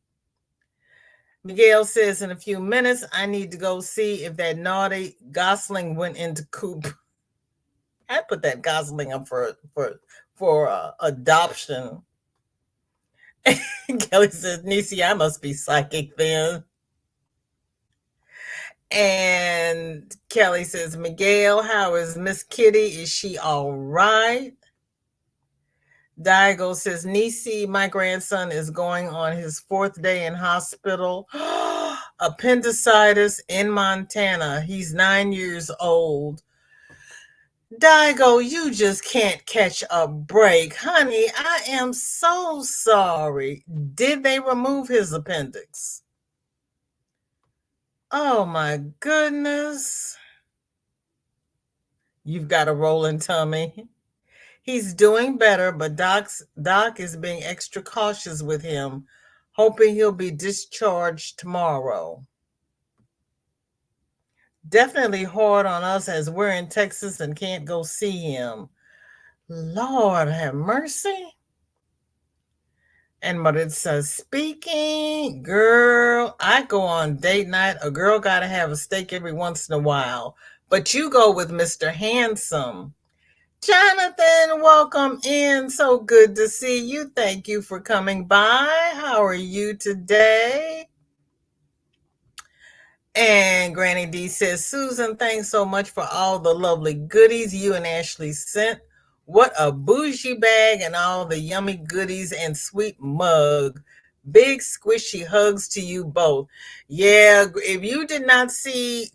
Speaker 1: Miguel says in a few minutes, I need to go see if that naughty Gosling went into coop. I put that Gosling up for adoption. Kelly says, Nisi, I must be psychic then. And Kelly says, Miguel, how is Miss Kitty? Is she all right? Diego says, Nisi, my grandson is going on his 4th day in hospital. Appendicitis in Montana. He's 9 years old. Diego, you just can't catch a break. Honey, I am so sorry. Did they remove his appendix? Oh my goodness. You've got a rolling tummy. He's doing better, but Doc is being extra cautious with him, hoping he'll be discharged tomorrow. Definitely hard on us as we're in Texas and can't go see him. Lord have mercy. And Maritza speaking, girl, I go on date night. A girl got to have a steak every once in a while. But you go with Mr. Handsome. Jonathan, welcome in. So good to see you. Thank you for coming by. How are you today? And Granny D says, Susan, thanks so much for all the lovely goodies you and Ashley sent. What a bougie bag and all the yummy goodies and sweet mug. Big squishy hugs to you both. Yeah, if you did not see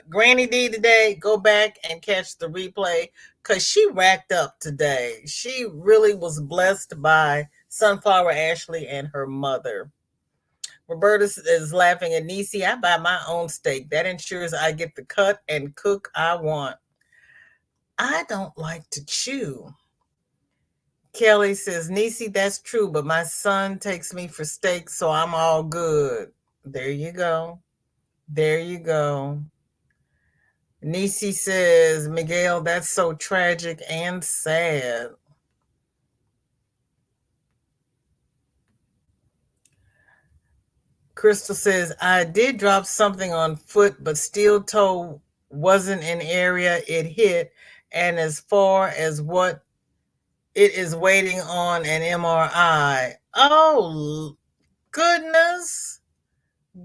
Speaker 1: Granny D today, go back and catch the replay because she racked up today. She really was blessed by Sunflower Ashley and her mother. Roberta is laughing at Nisi. I buy my own steak. That ensures I get the cut and cook I want. I don't like to chew. Kelly says, Nisi, that's true, but my son takes me for steak, so I'm all good. There you go. There you go. Nisi says, Miguel, that's so tragic and sad. Crystal says, I did drop something on foot, but steel toe wasn't an area it hit. And as far as what it is waiting on an MRI. Oh, goodness.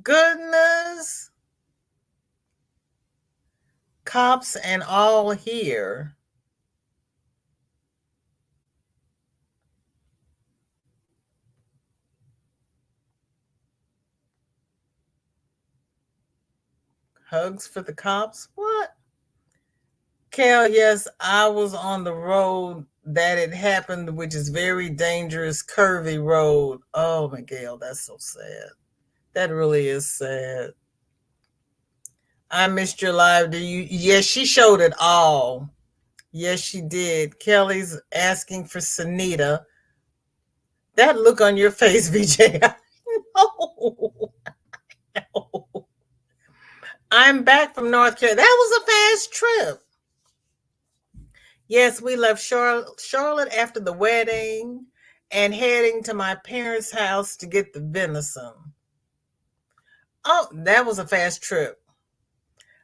Speaker 1: Goodness. Cops and all here. Hugs for the cops? What? Cal, yes, I was on the road that it happened, which is very dangerous, curvy road. Oh, Miguel, that's so sad. That really is sad. I missed your live. Do you? Yes, she showed it all. Yes, she did. Kelly's asking for Sunita. That look on your face, VJ. No, no. I'm back from North Carolina. That was a fast trip. Yes, we left Charlotte after the wedding and heading to my parents' house to get the venison. Oh, that was a fast trip.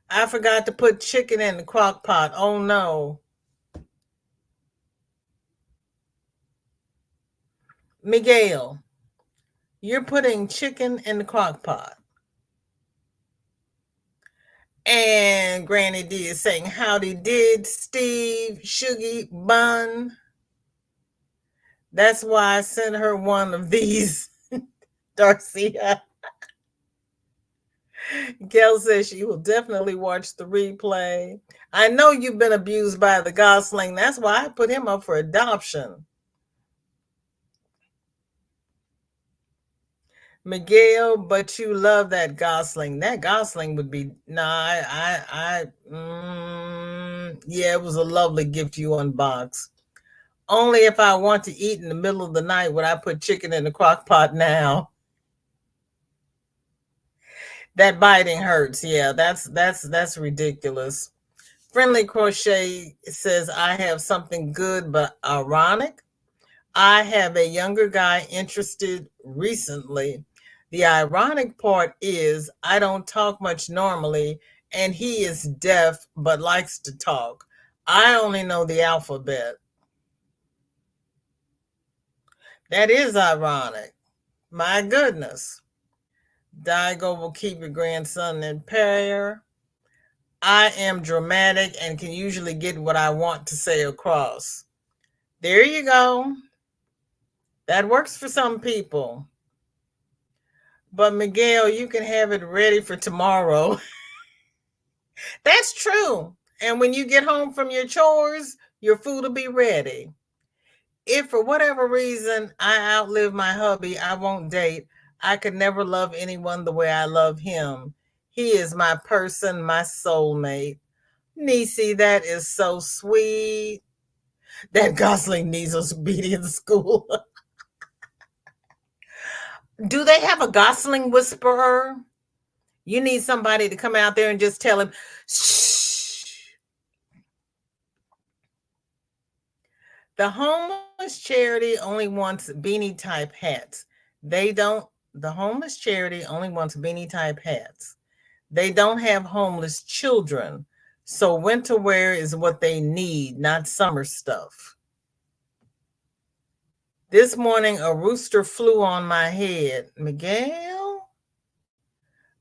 Speaker 1: I forgot to put chicken in the crock pot. Oh no. Miguel, you're putting chicken in the crock pot. And Granny D is saying, howdy did, Steve, Shuggy, Bun. That's why I sent her one of these, Darcy. Gail says she will definitely watch the replay. I know you've been abused by the Gosling. That's why I put him up for adoption. Miguel, but you love that Gosling. That Gosling would be yeah, it was a lovely gift you unboxed. Only if I want to eat in the middle of the night would I put chicken in the crock pot now. That biting hurts. Yeah, that's ridiculous. Friendly Crochet says, I have something good but ironic. I have a younger guy interested recently. The ironic part is I don't talk much normally, and he is deaf but likes to talk. I only know the alphabet. That is ironic. My goodness. Daigo will keep your grandson in prayer. I am dramatic and can usually get what I want to say across. There you go. That works for some people. But Miguel, you can have it ready for tomorrow. That's true. And when you get home from your chores, your food will be ready. If for whatever reason I outlive my hubby, I won't date. I could never love anyone the way I love him. He is my person, my soulmate. Nisi, that is so sweet. That Gosling needs us to be in school. Do they have a Gosling whisperer? You need somebody to come out there and just tell him, shh. The homeless charity only wants beanie type hats. The homeless charity only wants beanie type hats. They don't have homeless children. So winter wear is what they need, not summer stuff. This morning, a rooster flew on my head. Miguel?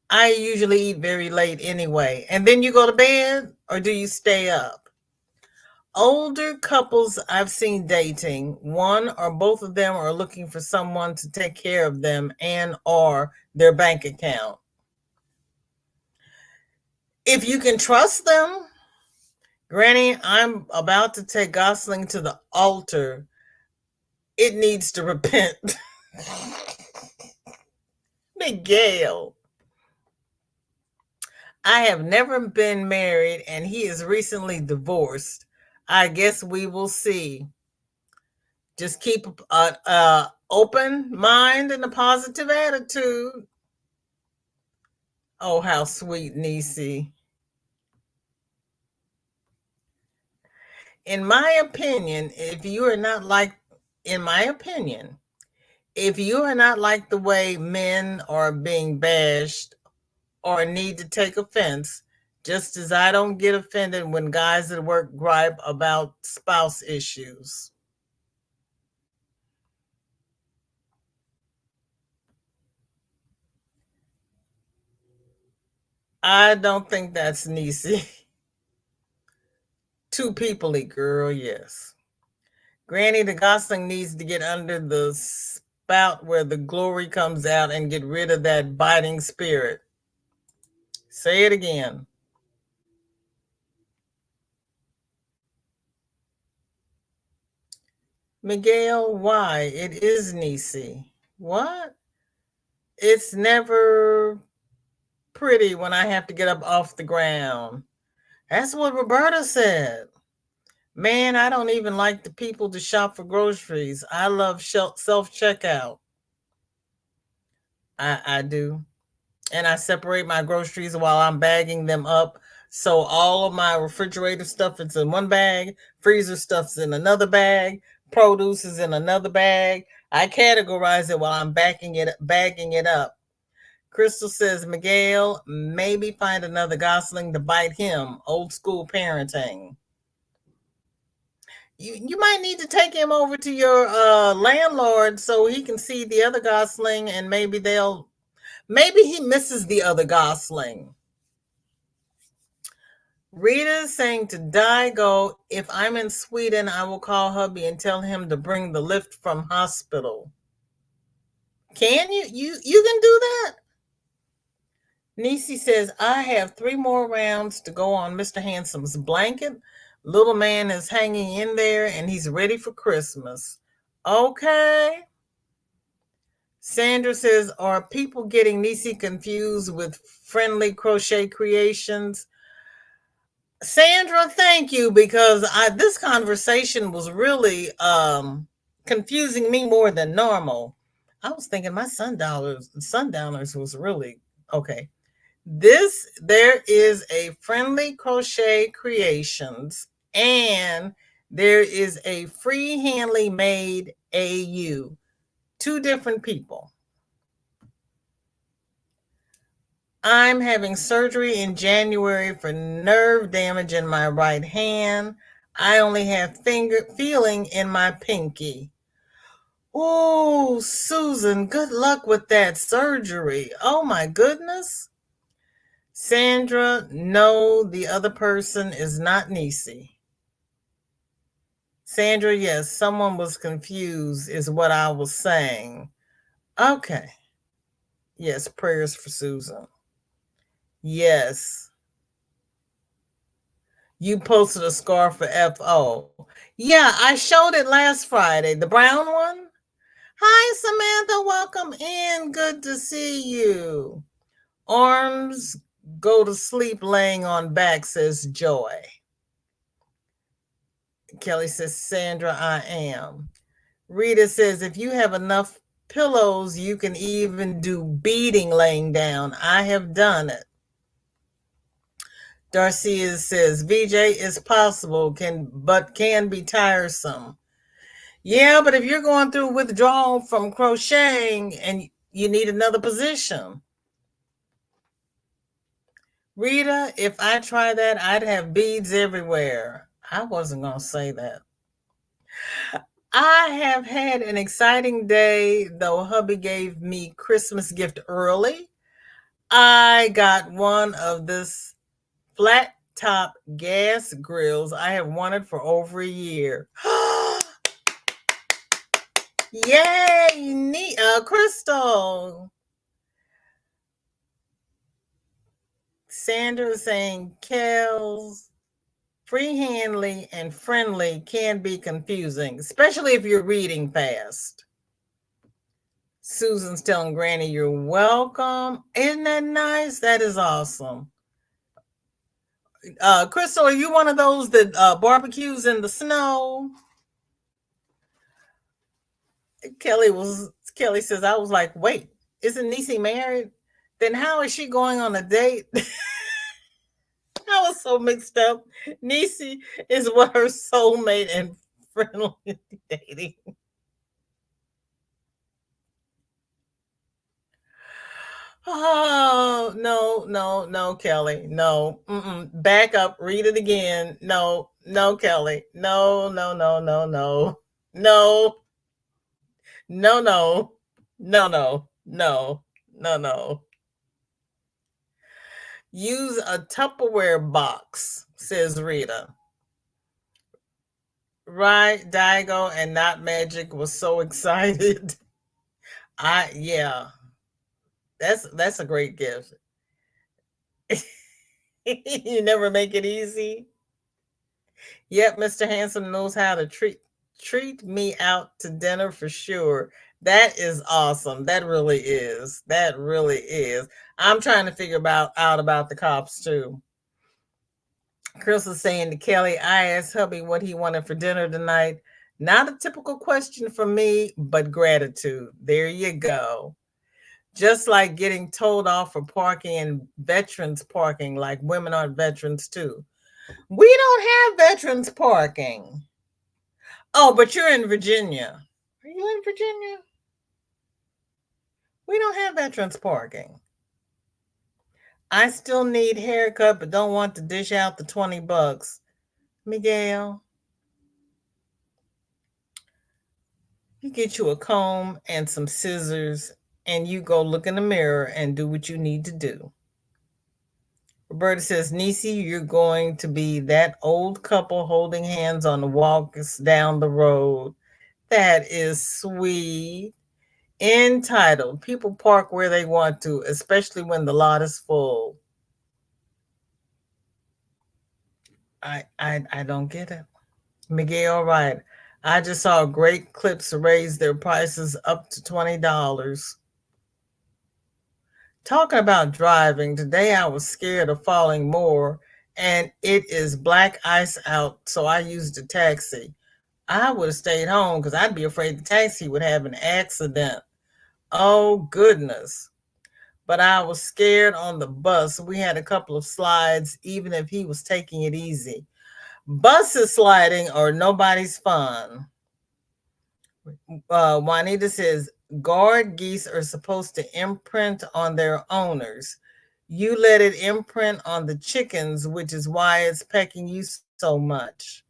Speaker 1: I usually eat very late anyway. And then you go to bed, or do you stay up? Older couples I've seen dating, one or both of them are looking for someone to take care of them and or their bank account. If you can trust them, Granny, I'm about to take Gosling to the altar. It needs to repent. Miguel. I have never been married and he is recently divorced. I guess we will see. Just keep an open mind and a positive attitude. Oh, how sweet, Nisi. In my opinion, if you are not like the way men are being bashed or need to take offense, just as I don't get offended when guys at work gripe about spouse issues. I don't think that's Nisi. Too peoply, girl, yes. Granny, the Gosling needs to get under the spout where the glory comes out and get rid of that biting spirit. Say it again. Miguel, why? It is Nisi. What? It's never pretty when I have to get up off the ground. That's what Roberta said. Man, I don't even like the people to shop for groceries. I love self checkout. I do. And I separate my groceries while I'm bagging them up. So all of my refrigerator stuff is in one bag, freezer stuff's in another bag, produce is in another bag. I categorize it while I'm bagging it up. Crystal says, Miguel, maybe find another gosling to bite him. Old school parenting. You might need to take him over to your landlord so he can see the other gosling, and maybe he misses the other gosling. Rita is saying to Daigo, if I'm in Sweden, I will call hubby and tell him to bring the lift from hospital. Can you? You can do that? Nisi says, I have 3 more rounds to go on Mr. Handsome's blanket. Little man is hanging in there and he's ready for Christmas. Okay. Sandra says, are people getting Nisi confused with Friendly Crochet Creations? Sandra, thank you, because this conversation was really confusing me more than normal. I was thinking my sundowners was really okay. There is a Friendly Crochet Creations, and there is a Free Handly Made AU. 2 different people. I'm having surgery in January for nerve damage in my right hand. I only have feeling in my pinky. Oh, Susan, good luck with that surgery. Oh my goodness. Sandra, no, the other person is not Nisi. Sandra, yes, someone was confused, is what I was saying. Okay. Yes, prayers for Susan. Yes. You posted a scarf for FO. Yeah, I showed it last Friday. The brown one. Hi, Samantha. Welcome in. Good to see you. Arms go to sleep laying on back, says Joy. Kelly says, Sandra, I am. Rita says, if you have enough pillows, you can even do beading laying down. I have done it. Darcia says, VJ is possible, but can be tiresome. Yeah, but if you're going through withdrawal from crocheting and you need another position. Rita, if I try that, I'd have beads everywhere. I wasn't going to say that. I have had an exciting day, though hubby gave me Christmas gift early. I got one of this flat top gas grills I have wanted for over a year. Yay, Crystal. Sandra saying Kel's free-handly and friendly can be confusing, especially if you're reading fast. Susan's telling Granny, you're welcome. Isn't that nice? That is awesome. Crystal, are you one of those that barbecues in the snow? Kelly says, I was like, wait, isn't Nisi married? Then how is she going on a date? I was so mixed up. Nisi is what her soulmate and friendly dating. Oh, no, Kelly. No. Back up. Read it again. No, Kelly. No. No. No. No. Use a Tupperware box, says Rita. Right, Daigo and Not Magic was so excited. Yeah. That's a great gift. You never make it easy. Yep, Mr. Handsome knows how to treat. Treat me out to dinner for sure. That is awesome. That really is. That really is. I'm trying to figure out about the cops too. Chris was saying to Kelly, I asked hubby what he wanted for dinner tonight. Not a typical question for me, but gratitude. There you go. Just like getting told off for parking in veterans parking, like women aren't veterans too. We don't have veterans parking. Oh, but you're in Virginia. Are you in Virginia? We don't have veterans parking. I still need haircut, but don't want to dish out the $20. Miguel, you get you a comb and some scissors, and you go look in the mirror and do what you need to do. Roberta says, Nisi, you're going to be that old couple holding hands on the walks down the road. That is sweet. Entitled, people park where they want to, especially when the lot is full. I don't get it. Miguel, right. I just saw Great Clips raise their prices up to $20. Talking about driving, today I was scared of falling more, and it is black ice out, so I used a taxi. I would have stayed home because I'd be afraid the taxi would have an accident. Oh, goodness. But I was scared on the bus. We had a couple of slides, even if he was taking it easy. Buses sliding are nobody's fun. Juanita says, guard geese are supposed to imprint on their owners. You let it imprint on the chickens, which is why it's pecking you so much.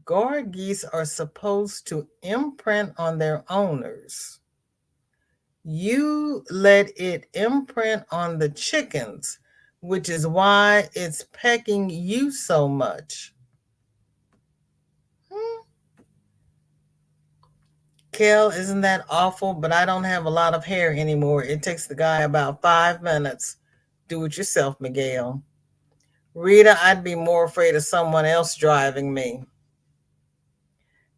Speaker 1: Guard geese are supposed to imprint on their owners. You let it imprint on the chickens, which is why it's pecking you so much. Kel, isn't that awful? But I don't have a lot of hair anymore. It takes the guy about 5 minutes. Do it yourself, Miguel. Rita, I'd be more afraid of someone else driving me.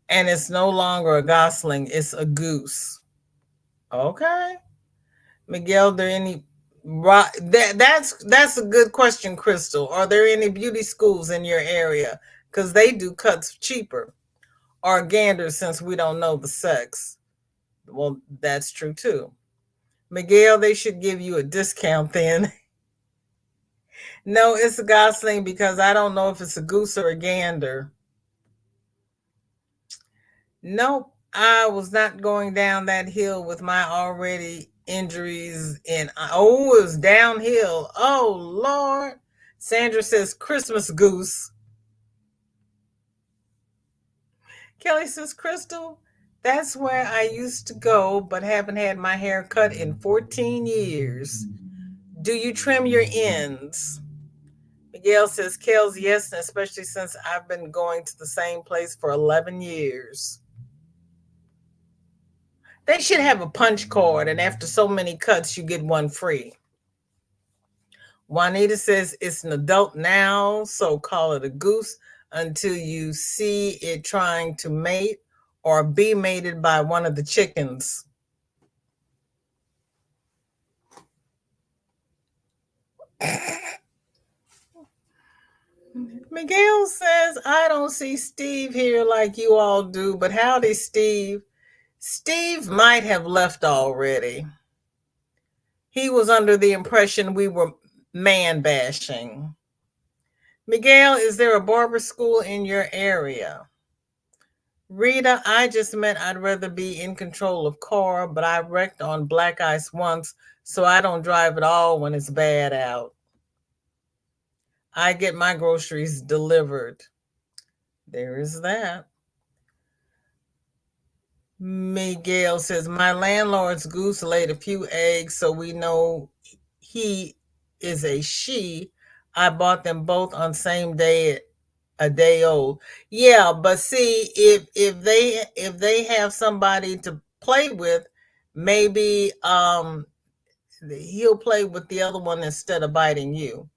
Speaker 1: And it's no longer a gosling, it's a goose. Okay. Miguel, there any that's a good question, Crystal. Are there any beauty schools in your area? Because they do cuts cheaper. Or gander, since we don't know the sex. Well, that's true too. Miguel, they should give you a discount then. No, it's a gosling because I don't know if it's a goose or a gander. Nope, I was not going down that hill with my already injuries and oh, it was downhill. Oh Lord. Sandra says Christmas goose. Kelly says, Crystal, that's where I used to go, but haven't had my hair cut in 14 years. Do you trim your ends? Miguel says, Kels, yes, and especially since I've been going to the same place for 11 years. They should have a punch card, and after so many cuts, you get one free. Juanita says it's an adult now, so call it a goose until you see it trying to mate or be mated by one of the chickens. Miguel says, I don't see Steve here like you all do, but howdy, Steve. Steve might have left already. He was under the impression we were man bashing. Miguel, is there a barber school in your area? Rita, I just meant I'd rather be in control of car, but I wrecked on black ice once, so I don't drive at all when it's bad out. I get my groceries delivered. There is that. Miguel says, my landlord's goose laid a few eggs, so we know he is a she. I bought them both on same day, a day old. Yeah, but see, if they have somebody to play with, maybe he'll play with the other one instead of biting you.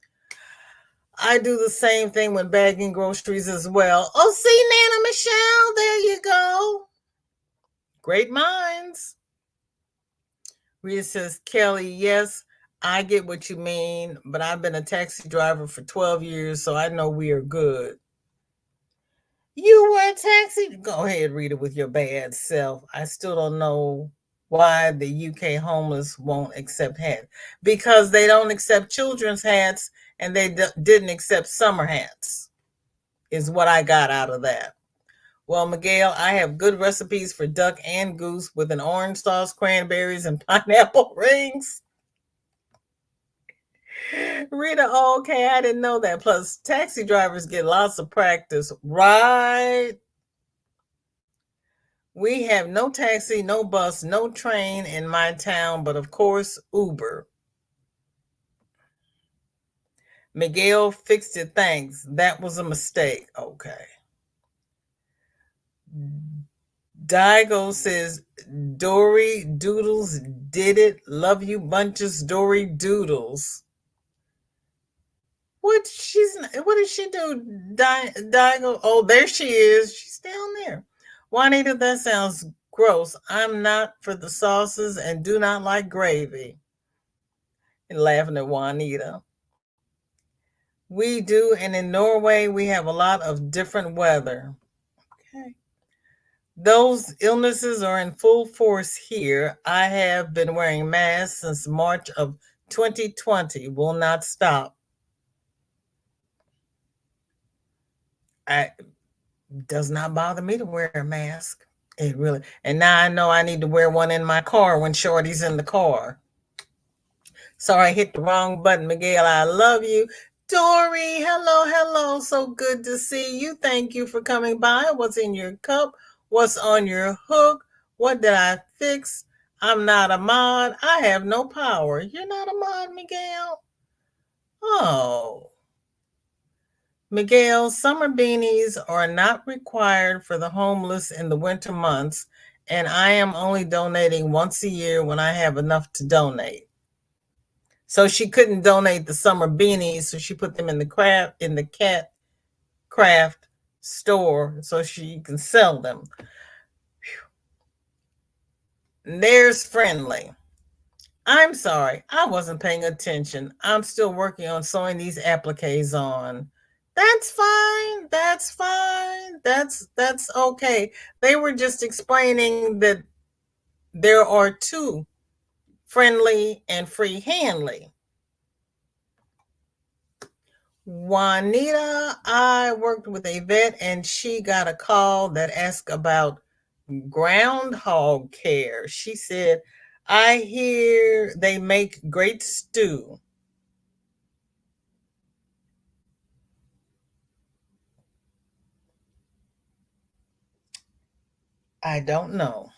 Speaker 1: I do the same thing when bagging groceries as well. Oh, see, Nana Michelle, there you go. Great minds. Rita says, Kelly, yes, I get what you mean, but I've been a taxi driver for 12 years, so I know we are good. You were a taxi? Go ahead, Rita, with your bad self. I still don't know why the UK homeless won't accept hats. Because they don't accept children's hats and they didn't accept summer hats, is what I got out of that. Well, Miguel, I have good recipes for duck and goose with an orange sauce, cranberries, and pineapple rings. Rita, oh, okay, I didn't know that. Plus, taxi drivers get lots of practice, right? We have no taxi, no bus, no train in my town, but of course, Uber. Miguel fixed it, thanks. That was a mistake. Okay. Diego says, Dory Doodles did it. Love you bunches, Dory Doodles. What did she do? Diago. Oh, there she is. She's down there. Juanita, that sounds gross. I'm not for the sauces and do not like gravy. And laughing at Juanita. We do, and in Norway we have a lot of different weather. Okay. Those illnesses are in full force here. I have been wearing masks since March of 2020. Will not stop. It does not bother me to wear a mask. It really, and now I know I need to wear one in my car when Shorty's in the car. Sorry, I hit the wrong button, Miguel. I love you. Dory, hello, hello. So good to see you. Thank you for coming by. What's in your cup? What's on your hook? What did I fix? I'm not a mod. I have no power. You're not a mod, Miguel? Oh. Miguel, summer beanies are not required for the homeless in the winter months, and I am only donating once a year when I have enough to donate. So she couldn't donate the summer beanies, so she put them in the cat craft store so she can sell them. There's Friendly. I'm sorry, I wasn't paying attention. I'm still working on sewing these appliques on. That's fine. That's fine. That's okay. They were just explaining that there are two, Friendly and Free Handly. Juanita, I worked with a vet and she got a call that asked about groundhog care. She said, I hear they make great stew. I don't know.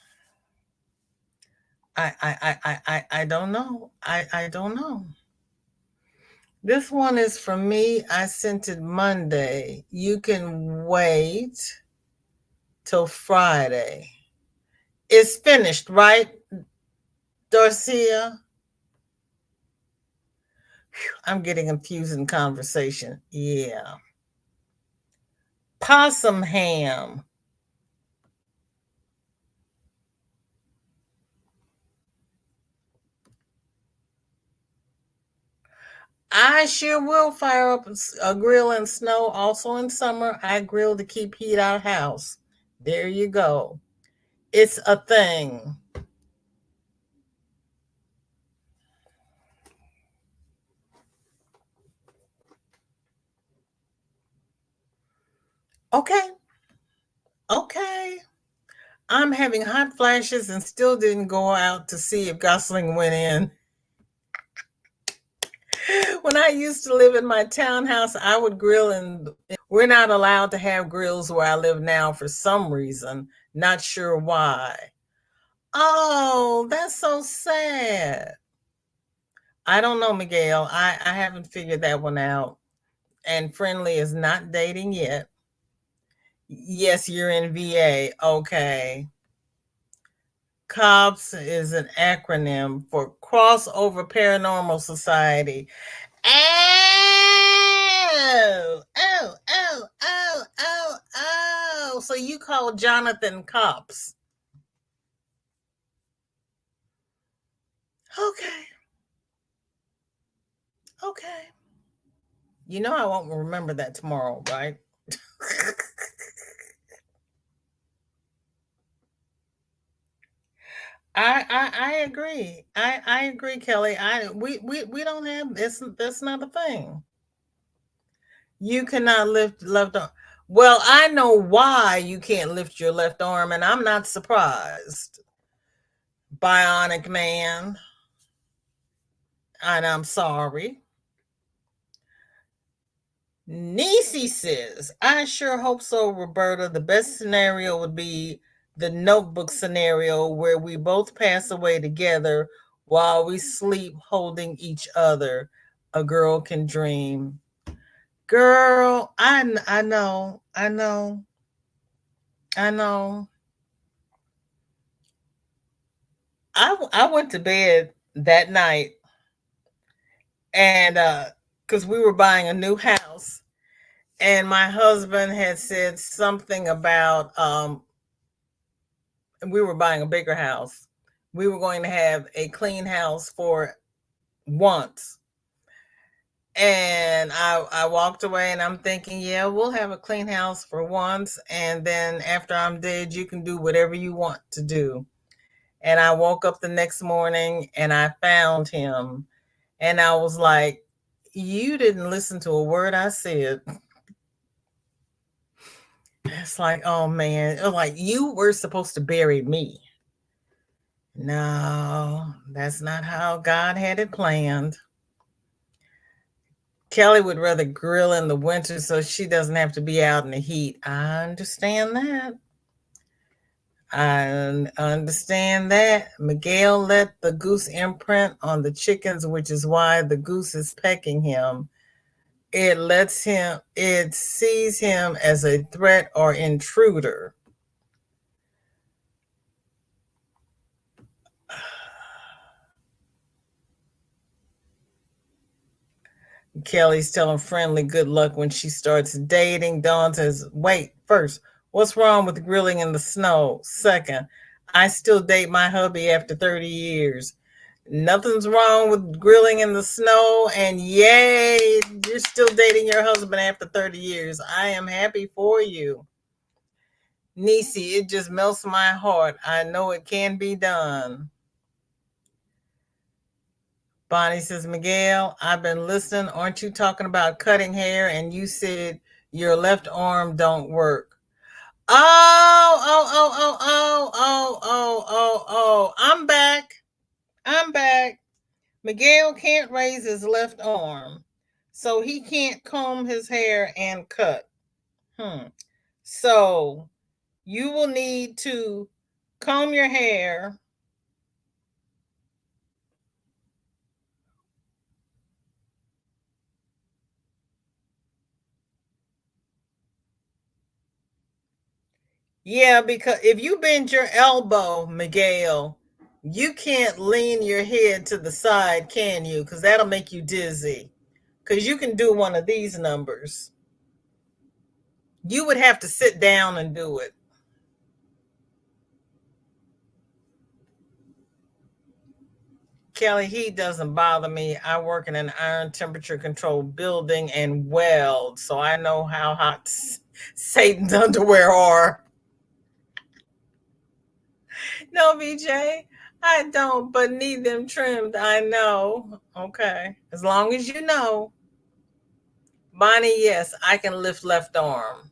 Speaker 1: I don't know. I don't know. This one is from me. I sent it Monday. You can wait till Friday. It's finished, right, Darcia? I'm getting confused in conversation. Yeah. Possum ham. I sure will fire up a grill in snow. Also in summer, I grill to keep heat out of house. There you go. It's a thing. Okay. Okay. I'm having hot flashes and still didn't go out to see if Gosling went in. When I used to live in my townhouse, I would grill, and we're not allowed to have grills where I live now for some reason. Not sure why. Oh, that's so sad. I don't know, Miguel. I haven't figured that one out. And Friendly is not dating yet. Yes, you're in VA. Okay. COPS is an acronym for Crossover Paranormal Society. Oh. So you call Jonathan cops. Okay. Okay. You know I won't remember that tomorrow, right? I agree. I agree, Kelly. We don't have this. That's not a thing. You cannot lift left arm. Well, I know why you can't lift your left arm, and I'm not surprised. Bionic man, and I'm sorry. Nisi says, I sure hope so, Roberta. The best scenario would be the notebook scenario where we both pass away together while we sleep holding each other. A girl can dream. Girl, I know, I know, I know. I went to bed that night and because we were buying a new house and my husband had said something about we were buying a bigger house. We were going to have a clean house for once. And I walked away and I'm thinking, yeah, we'll have a clean house for once. And then after I'm dead, you can do whatever you want to do. And I woke up the next morning and I found him. And I was like, you didn't listen to a word I said. It's like, oh man, it was like you were supposed to bury me. No, that's not how God had it planned. Kelly would rather grill in the winter so she doesn't have to be out in the heat. I understand that. I understand that. Miguel let the goose imprint on the chickens, which is why the goose is pecking him. It sees him as a threat or intruder. Kelly's telling Friendly good luck when she starts dating. Dawn says, wait, first, what's wrong with grilling in the snow? Second, I still date my hubby after 30 years. Nothing's wrong with grilling in the snow. And yay, you're still dating your husband after 30 years. I am happy for you. Nisi, it just melts my heart. I know it can be done. Bonnie says, Miguel, I've been listening. Aren't you talking about cutting hair? And you said your left arm don't work. Oh. I'm back. I'm back. Miguel can't raise his left arm. So he can't comb his hair and cut. So you will need to comb your hair. Yeah, because if you bend your elbow, Miguel, you can't lean your head to the side, can you? Because that'll make you dizzy. Because you can do one of these numbers. You would have to sit down and do it. Kelly, heat doesn't bother me. I work in an iron temperature controlled building and weld, so I know how hot Satan's underwear are. No, BJ, I don't, but need them trimmed. I know. Okay. As long as you know. Bonnie, yes, I can lift left arm.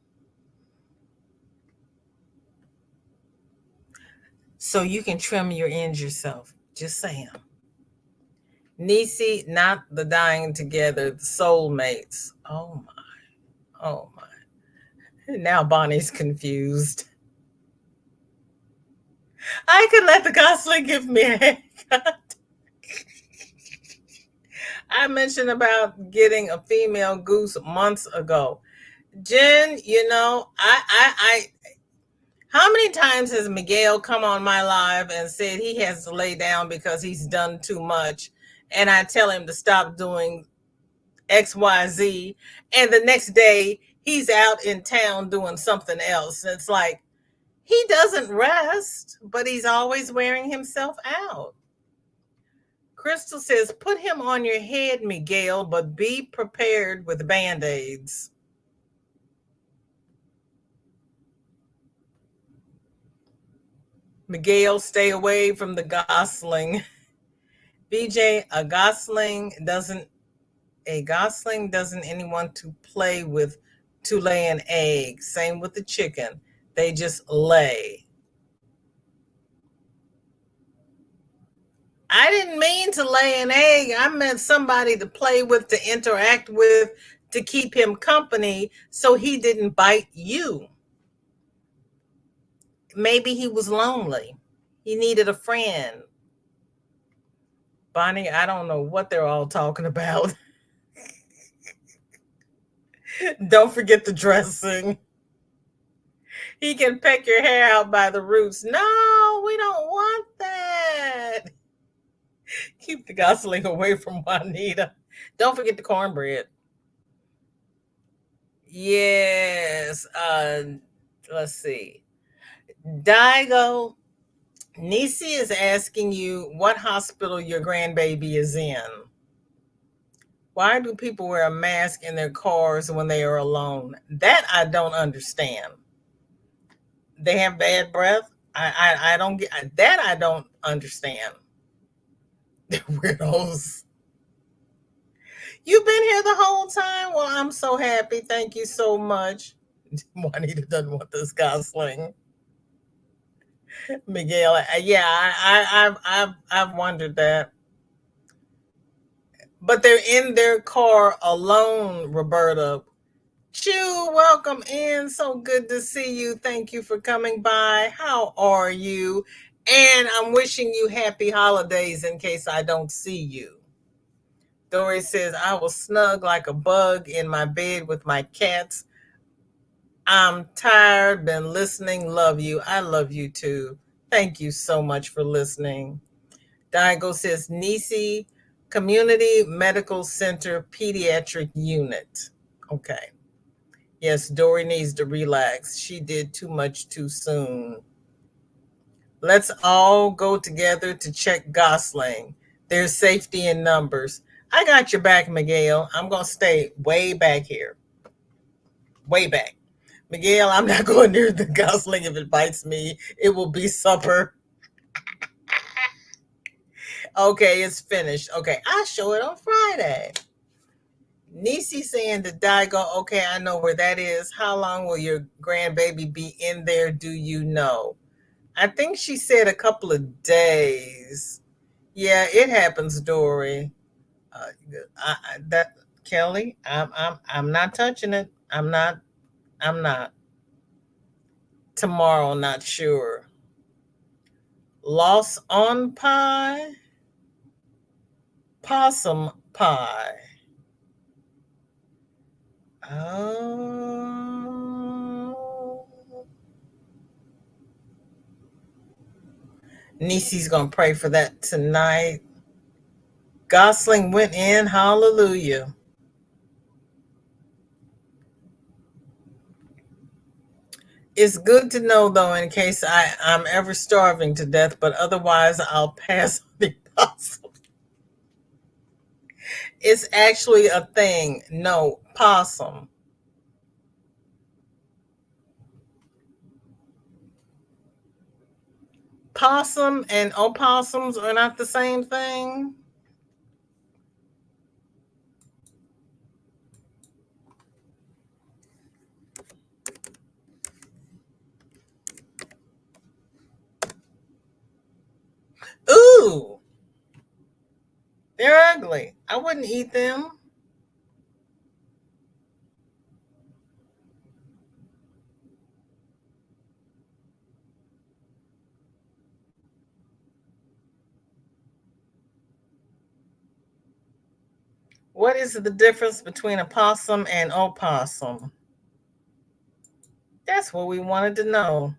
Speaker 1: So you can trim your ends yourself. Just saying. Nisi, not the dying together, the soulmates. Oh my. Oh my. Now Bonnie's confused. I could let the counselor give me a haircut. I mentioned about getting a female goose months ago. Jen, how many times has Miguel come on my live and said he has to lay down because he's done too much? And I tell him to stop doing XYZ. And the next day, he's out in town doing something else. And it's like, he doesn't rest, but he's always wearing himself out. Crystal says, put him on your head, Miguel, but be prepared with band aids. Miguel, stay away from the gosling. BJ, a gosling doesn't anyone to play with to lay an egg. Same with the chicken. They just lay. I didn't mean to lay an egg. I meant somebody to play with, to interact with, to keep him company so he didn't bite you. Maybe he was lonely. He needed a friend. Bonnie, I don't know what they're all talking about. Don't forget the dressing. He can peck your hair out by the roots. No, we don't want that. Keep the gosling away from Juanita. Don't forget the cornbread. Yes. Let's see. Daigo, Nisi is asking you what hospital your grandbaby is in. Why do people wear a mask in their cars when they are alone? That I don't understand. They have bad breath. I don't get that. I don't understand. Weirdos. You've been here the whole time. Well, I'm so happy. Thank you so much. Juanita doesn't want this gosling. Miguel, yeah, I've wondered that. But they're in their car alone, Roberta. Chew, welcome in. So good to see you. Thank you for coming by. How are you? And I'm wishing you happy holidays in case I don't see you. Dory says, I was snug like a bug in my bed with my cats. I'm tired, been listening, love you. I love you too. Thank you so much for listening. Diego says, Nisi Community Medical Center Pediatric Unit. Okay. Yes, Dory needs to relax. She did too much too soon. Let's all go together to check Gosling. There's safety in numbers. I got your back, Miguel. I'm going to stay way back here. Way back. Miguel, I'm not going near the Gosling. If it bites me, it will be supper. Okay, it's finished. Okay, I'll show it on Friday. Nisi saying to Daigo, okay, I know where that is. How long will your grandbaby be in there? Do you know? I think she said a couple of days. Yeah, it happens, Dory. That Kelly, I'm not touching it. I'm not. Tomorrow, not sure. Loss on pie, possum pie. Oh. Nisi's gonna pray for that tonight. Gosling went in, hallelujah. It's good to know, though, in case I'm ever starving to death, but otherwise I'll pass on the possum. It's actually a thing. No, possum. Possum and opossums are not the same thing. Ooh, they're ugly. I wouldn't eat them. What is the difference between a possum and opossum? That's what we wanted to know.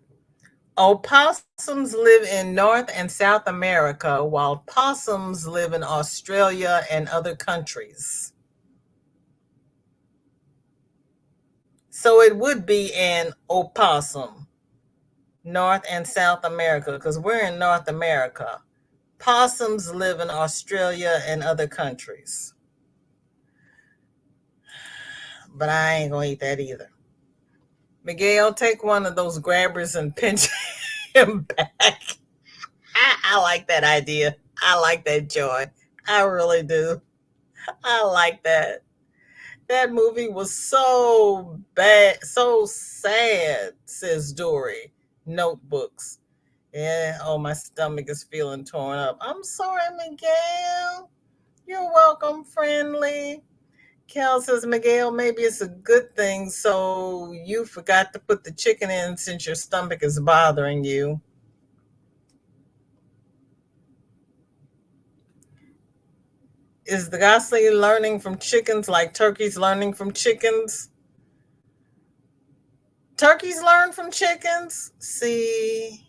Speaker 1: Opossums live in North and South America, while possums live in Australia and other countries. So it would be an opossum, North and South America, because we're in North America. Possums live in Australia and other countries, but I ain't gonna eat that either. Miguel, take one of those grabbers and pinch him back. I like that idea. I like that joy. I really do. I like that. That movie was so bad, so sad, says Dory. Notebooks. Yeah, oh, my stomach is feeling torn up. I'm sorry, Miguel. You're welcome, friendly. Cal says, Miguel, maybe it's a good thing so you forgot to put the chicken in since your stomach is bothering you. Is the Gosling learning from chickens like turkeys learning from chickens? Turkeys learn from chickens? See,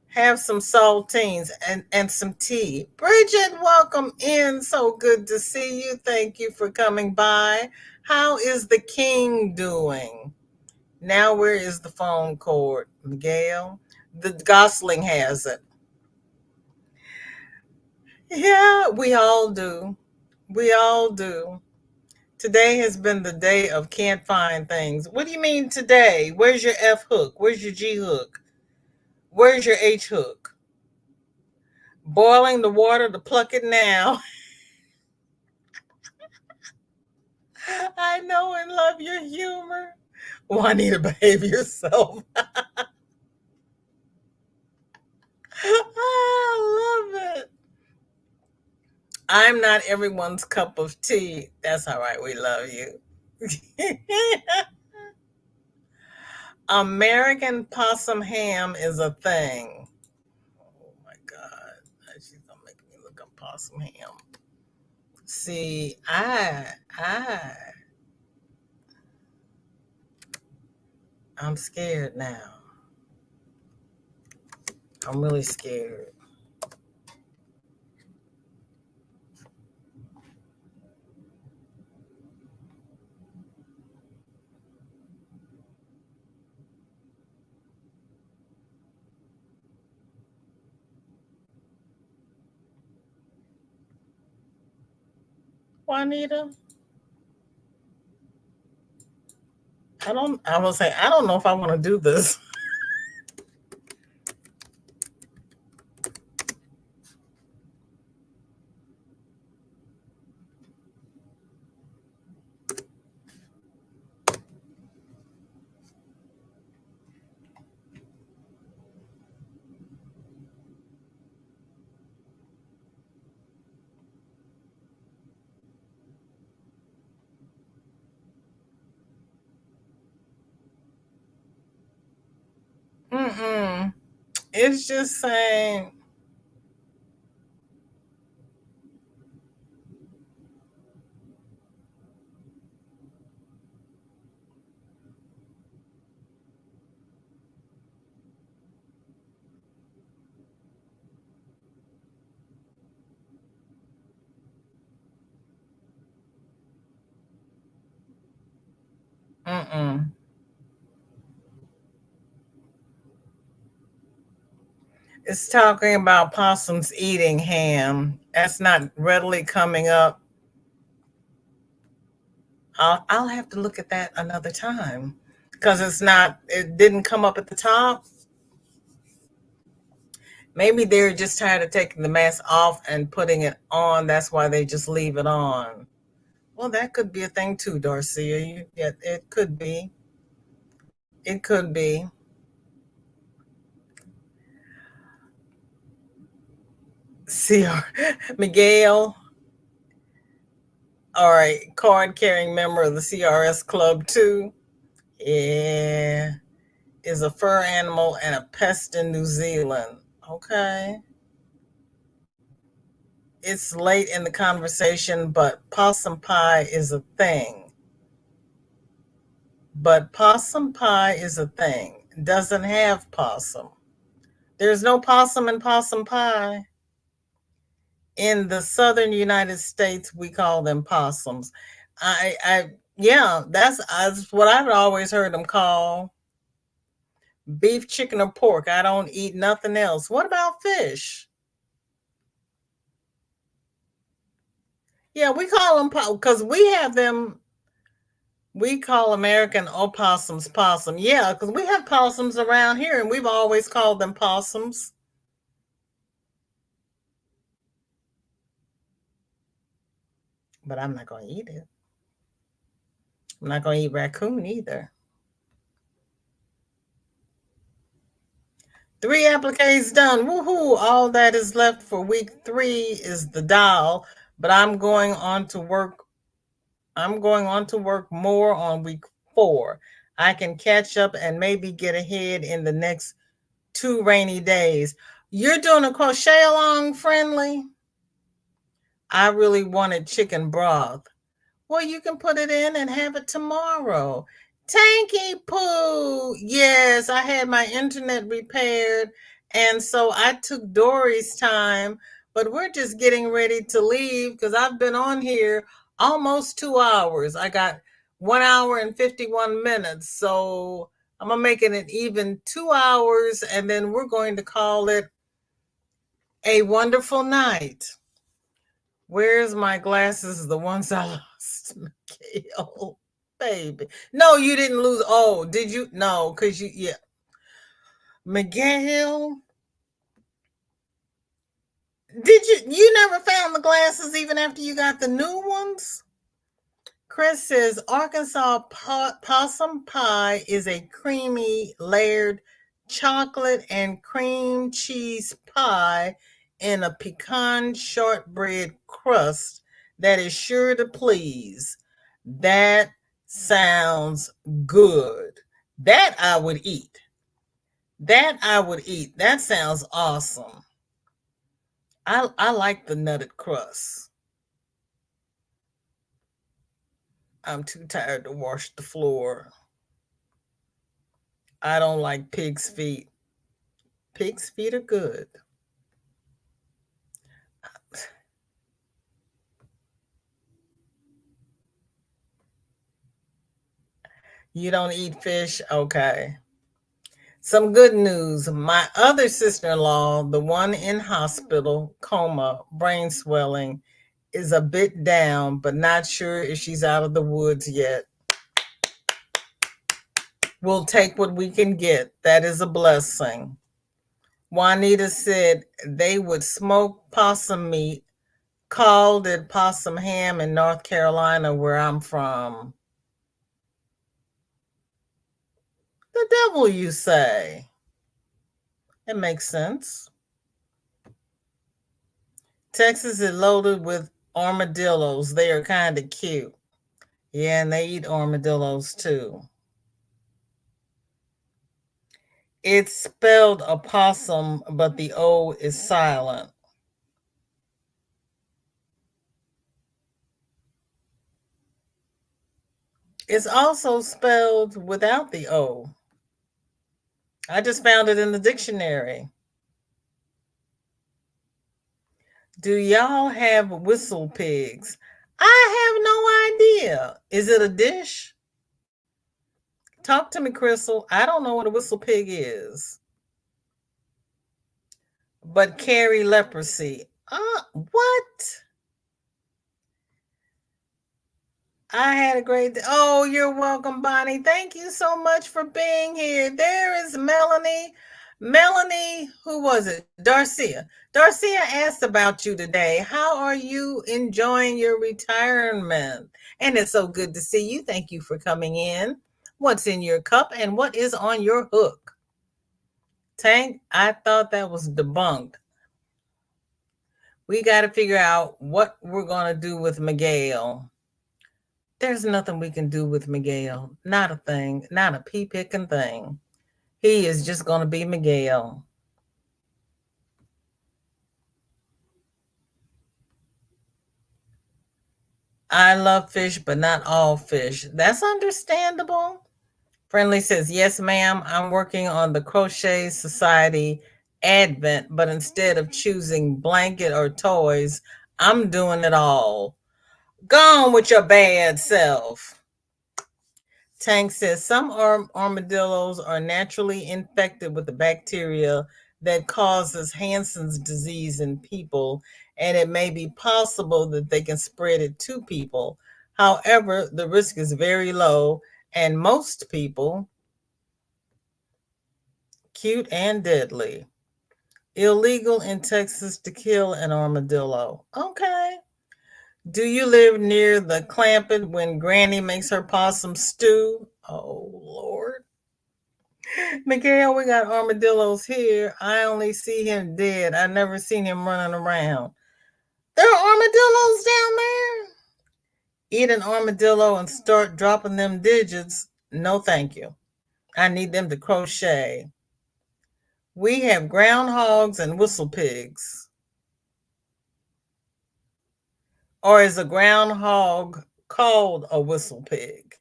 Speaker 1: have some saltines and some tea. Bridget, welcome in. So good to see you. Thank you for coming by. How is the king doing? Now, where is the phone cord, Miguel? The Gosling has it. Yeah, we all do. We all do. Today has been the day of can't find things. What do you mean today? Where's your F hook? Where's your G hook? Where's your H hook? Boiling the water to pluck it now. I know and love your humor. Juanita, behave yourself. I love it. I'm not everyone's cup of tea. That's all right. We love you. American possum ham is a thing. Oh my God. She's gonna make me look up possum ham. See, I'm scared now. I'm really scared. Juanita, I will say, I don't know if I want to do this. Mm-mm. It's just saying, mm-mm. It's talking about possums eating ham. That's not readily coming up. I'll have to look at that another time because it didn't come up at the top. Maybe they're just tired of taking the mask off and putting it on. That's why they just leave it on. Well, that could be a thing too, Darcia. Yeah, it could be. It could be. CR Miguel, all right, card carrying member of the CRS Club too. Yeah, is a fur animal and a pest in New Zealand. Okay. It's late in the conversation, but possum pie is a thing. But possum pie is a thing. Doesn't have possum. There's no possum in possum pie. In the southern United States, we call them possums. I Yeah, that's what I've always heard them call beef, chicken, or pork. I don't eat nothing else. What about fish? Yeah, we call them because we have them. We call American opossums possum. Yeah, because we have possums around here, and we've always called them possums. But I'm not going to eat it. I'm not going to eat raccoon either. 3 appliques done. Woohoo! All that is left for week 3 is the doll. But I'm going on to work more on week 4. I can catch up and maybe get ahead in the next 2 rainy days. You're doing a crochet along, friendly? I really wanted chicken broth. Well, you can put it in and have it tomorrow. Tanky Poo. Yes, I had my internet repaired. And so I took Dory's time, but we're just getting ready to leave because I've been on here almost 2 hours. I got 1 hour and 51 minutes. So I'm going to make it an even 2 hours, and then we're going to call it a wonderful night. Where's my glasses? The ones I lost, Mikhail. Baby. No, you didn't lose. Oh, did you? No, because yeah. Miguel, you never found the glasses even after you got the new ones? Chris says Arkansas possum pie is a creamy, layered chocolate and cream cheese pie in a pecan shortbread crust that is sure to please. That sounds good. That I would eat. That I would eat. That sounds awesome. I like the nutted crust. I'm too tired to wash the floor. I don't like pig's feet. Pig's feet are good. You don't eat fish? Okay. Some good news. My other sister in law, the one in hospital, coma, brain swelling, is a bit down, but not sure if she's out of the woods yet. We'll take what we can get. That is a blessing. Juanita said they would smoke possum meat, called it possum ham in North Carolina, where I'm from. The devil, you say? It makes sense. Texas is loaded with armadillos. They are kind of cute. Yeah, and they eat armadillos too. It's spelled opossum, but the O is silent. It's also spelled without the O. I just found it in the dictionary. Do y'all have whistle pigs? I have no idea. Is it a dish? Talk to me, Crystal. I don't know what a whistle pig is. But carry leprosy. What? I had a great day. Oh, you're welcome, Bonnie. Thank you so much for being here. There is Melanie. Melanie, who was it? Darcia. Darcia asked about you today. How are you enjoying your retirement? And it's so good to see you. Thank you for coming in. What's in your cup and what is on your hook? Tank, I thought that was debunked. We got to figure out what we're going to do with Miguel. There's nothing we can do with Miguel. Not a thing. Not a pea picking thing. He is just going to be Miguel. I love fish, but not all fish. That's understandable. Friendly says, yes, ma'am. I'm working on the Crochet Society Advent, but instead of choosing blanket or toys, I'm doing it all. Gone with your bad self. Tank says some armadillos are naturally infected with the bacteria that causes Hansen's disease in people, and it may be possible that they can spread it to people. However, the risk is very low, and most people, cute and deadly. Illegal in Texas to kill an armadillo. Okay. Do you live near the Clampett when Granny makes her possum stew? Oh, Lord. Miguel, we got armadillos here. I only see him dead. I never seen him running around. There are armadillos down there? Eat an armadillo and start dropping them digits. No, thank you. I need them to crochet. We have groundhogs and whistle pigs. Or is a groundhog called a whistle pig?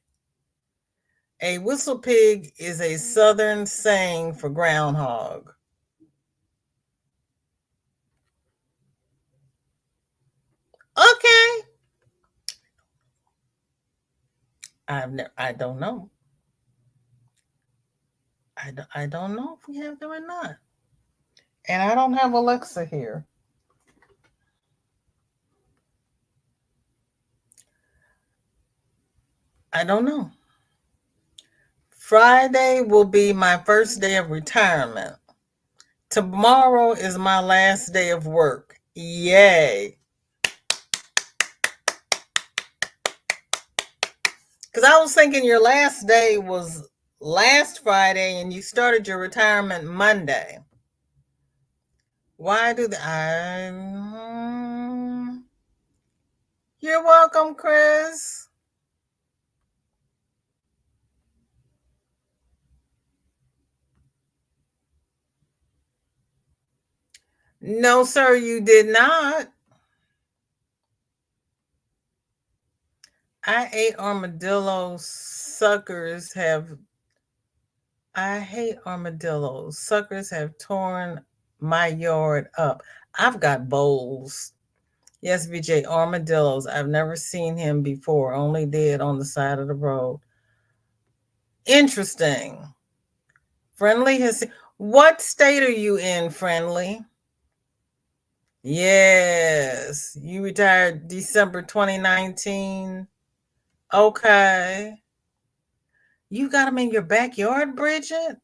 Speaker 1: A whistle pig is a southern saying for groundhog. Okay. I don't know. I don't know if we have them or not. And I don't have Alexa here. I don't know. Friday will be my first day of retirement. Tomorrow is my last day of work. Yay. Because I was thinking your last day was last Friday and you started your retirement Monday. Why do You're welcome, Chris. No, sir, you did not. I ate armadillos. I hate armadillos. Suckers have torn my yard up. I've got bowls. Yes, VJ, armadillos. I've never seen him before, only dead on the side of the road. Interesting. Friendly has. What state are you in, Friendly? Yes. You retired December 2019. Okay. You got them in your backyard, Bridget?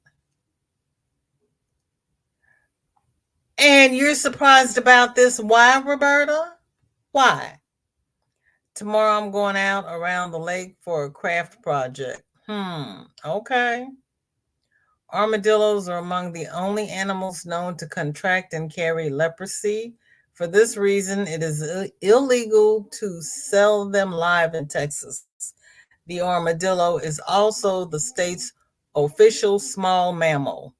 Speaker 1: And you're surprised about this. Why, Roberta? Why? Tomorrow I'm going out around the lake for a craft project. Okay. Armadillos are among the only animals known to contract and carry leprosy. For this reason, it is illegal to sell them live in Texas. The armadillo is also the state's official small mammal.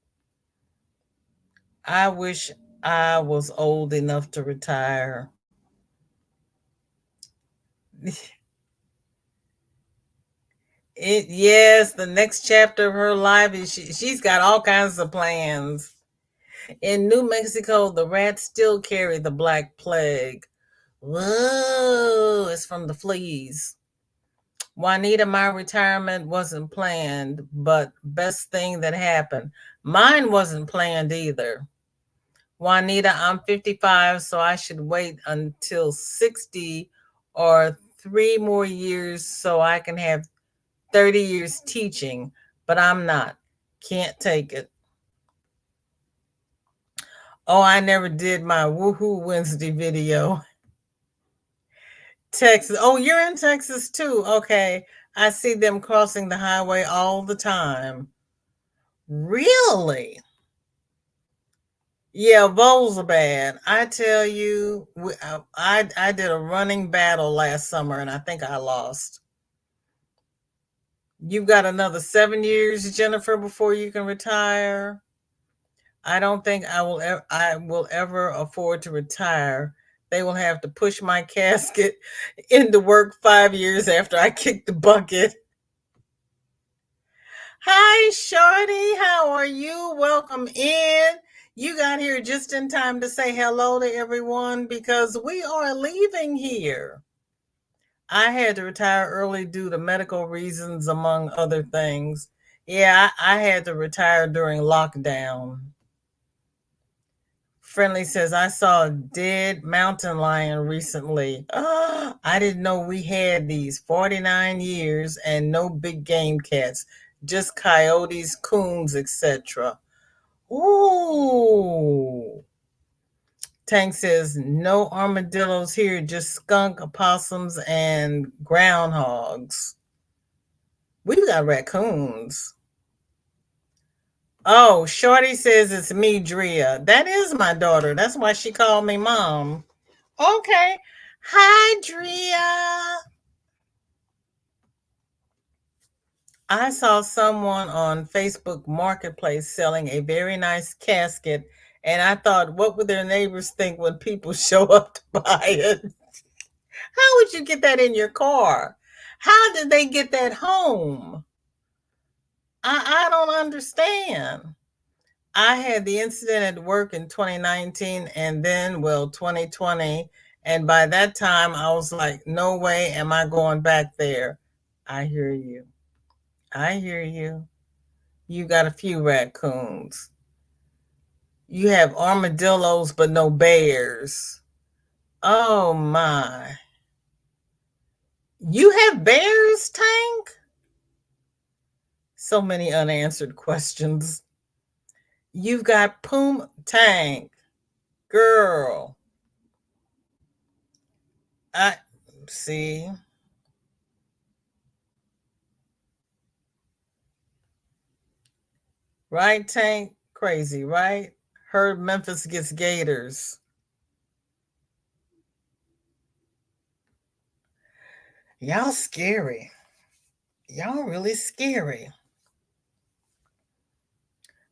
Speaker 1: I wish I was old enough to retire. Yes, the next chapter of her life is she's got all kinds of plans. In New Mexico, the rats still carry the Black Plague. Whoa, it's from the fleas. Juanita, my retirement wasn't planned, but best thing that happened. Mine wasn't planned either. Juanita, I'm 55, so I should wait until 60 or 3 more years so I can have 30 years teaching, but I'm not. Can't take it. Oh, I never did my Woohoo Wednesday video. Texas. Oh, you're in Texas too. Okay. I see them crossing the highway all the time. Really? Yeah, voles are bad. I tell you, I did a running battle last summer and I think I lost. You've got another 7 years, Jennifer, before you can retire. I don't think I will ever afford to retire. They will have to push my casket into work 5 years after I kick the bucket. Hi, Shorty. How are you? Welcome in. You got here just in time to say hello to everyone because we are leaving here. I had to retire early due to medical reasons, among other things. Yeah, I had to retire during lockdown. Friendly says, I saw a dead mountain lion recently. I didn't know we had these 49 years and no big game cats, just coyotes, coons, etc. Ooh. Tank says, no armadillos here, just skunk, opossums, and groundhogs. We've got raccoons. Oh, Shorty says it's me, Drea. That is my daughter. That's why she called me mom. Okay. Hi, Drea. I saw someone on Facebook Marketplace selling a very nice casket, and I thought, what would their neighbors think when people show up to buy it? How would you get that in your car? How did they get that home? I don't understand. I had the incident at work in 2019 and then, well, 2020. And by that time, I was like, no way am I going back there. I hear you. I hear you. You got a few raccoons. You have armadillos, but no bears. Oh my. You have bears, Tank? So many unanswered questions. You've got Tank. Girl. I see. Right, Tank? Crazy, right? Heard Memphis gets Gators. Y'all scary. Y'all really scary.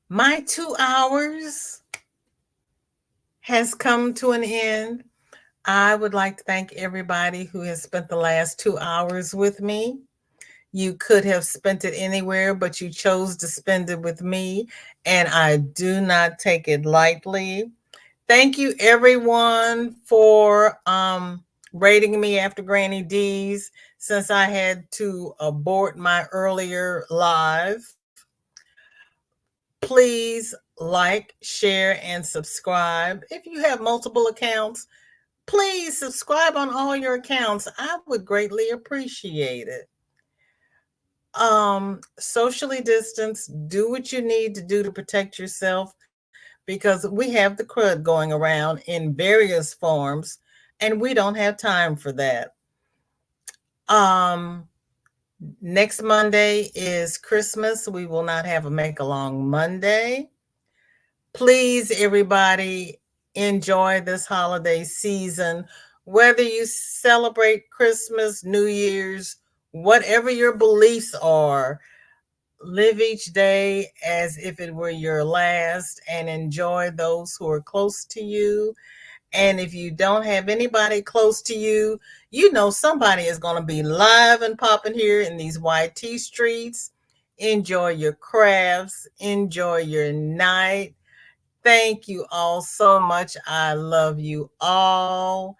Speaker 1: My 2 hours has come to an end. I would like to thank everybody who has spent the last 2 hours with me. You could have spent it anywhere, but you chose to spend it with me, and I do not take it lightly. Thank you, everyone, for rating me after Granny D's since I had to abort my earlier live. Please like, share, and subscribe. If you have multiple accounts, please subscribe on all your accounts. I would greatly appreciate it. Socially distance, do what you need to do to protect yourself because we have the crud going around in various forms and we don't have time for that. Um, Next Monday is Christmas. We will not have a Make Along Monday. Please, everybody, enjoy this holiday season. Whether you celebrate Christmas, New Year's, whatever your beliefs are, live each day as if it were your last and enjoy those who are close to you. And if you don't have anybody close to you, you know somebody is going to be live and popping here in these YT streets. Enjoy your crafts, enjoy your night. Thank you all so much. I love you all.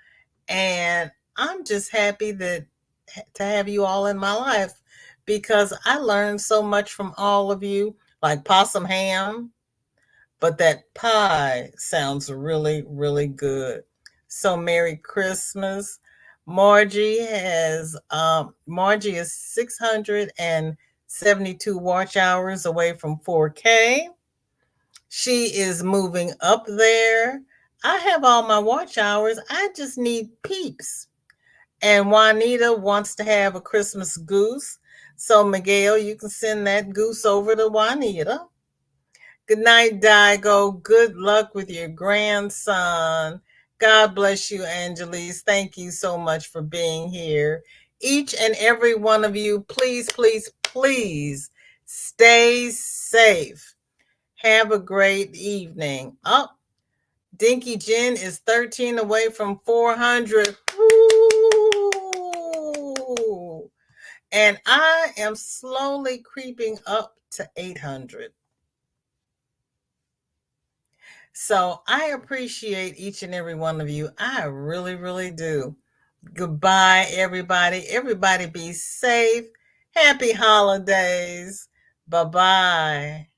Speaker 1: And I'm just happy that to have you all in my life because I learned so much from all of you, like possum ham, but that pie sounds really, really good. So Merry Christmas. Margie is 672 watch hours away from 4K. She is moving up there. I have all my watch hours. I just need peeps. And Juanita wants to have a Christmas goose. So, Miguel, you can send that goose over to Juanita. Good night, Daigo. Good luck with your grandson. God bless you, Angelise. Thank you so much for being here. Each and every one of you, please, please, please stay safe. Have a great evening. Oh, Dinky Jen is 13 away from 400. Woo! And I am slowly creeping up to 800. So I appreciate each and every one of you. I really, really do. Goodbye, everybody. Everybody be safe. Happy holidays. Bye bye.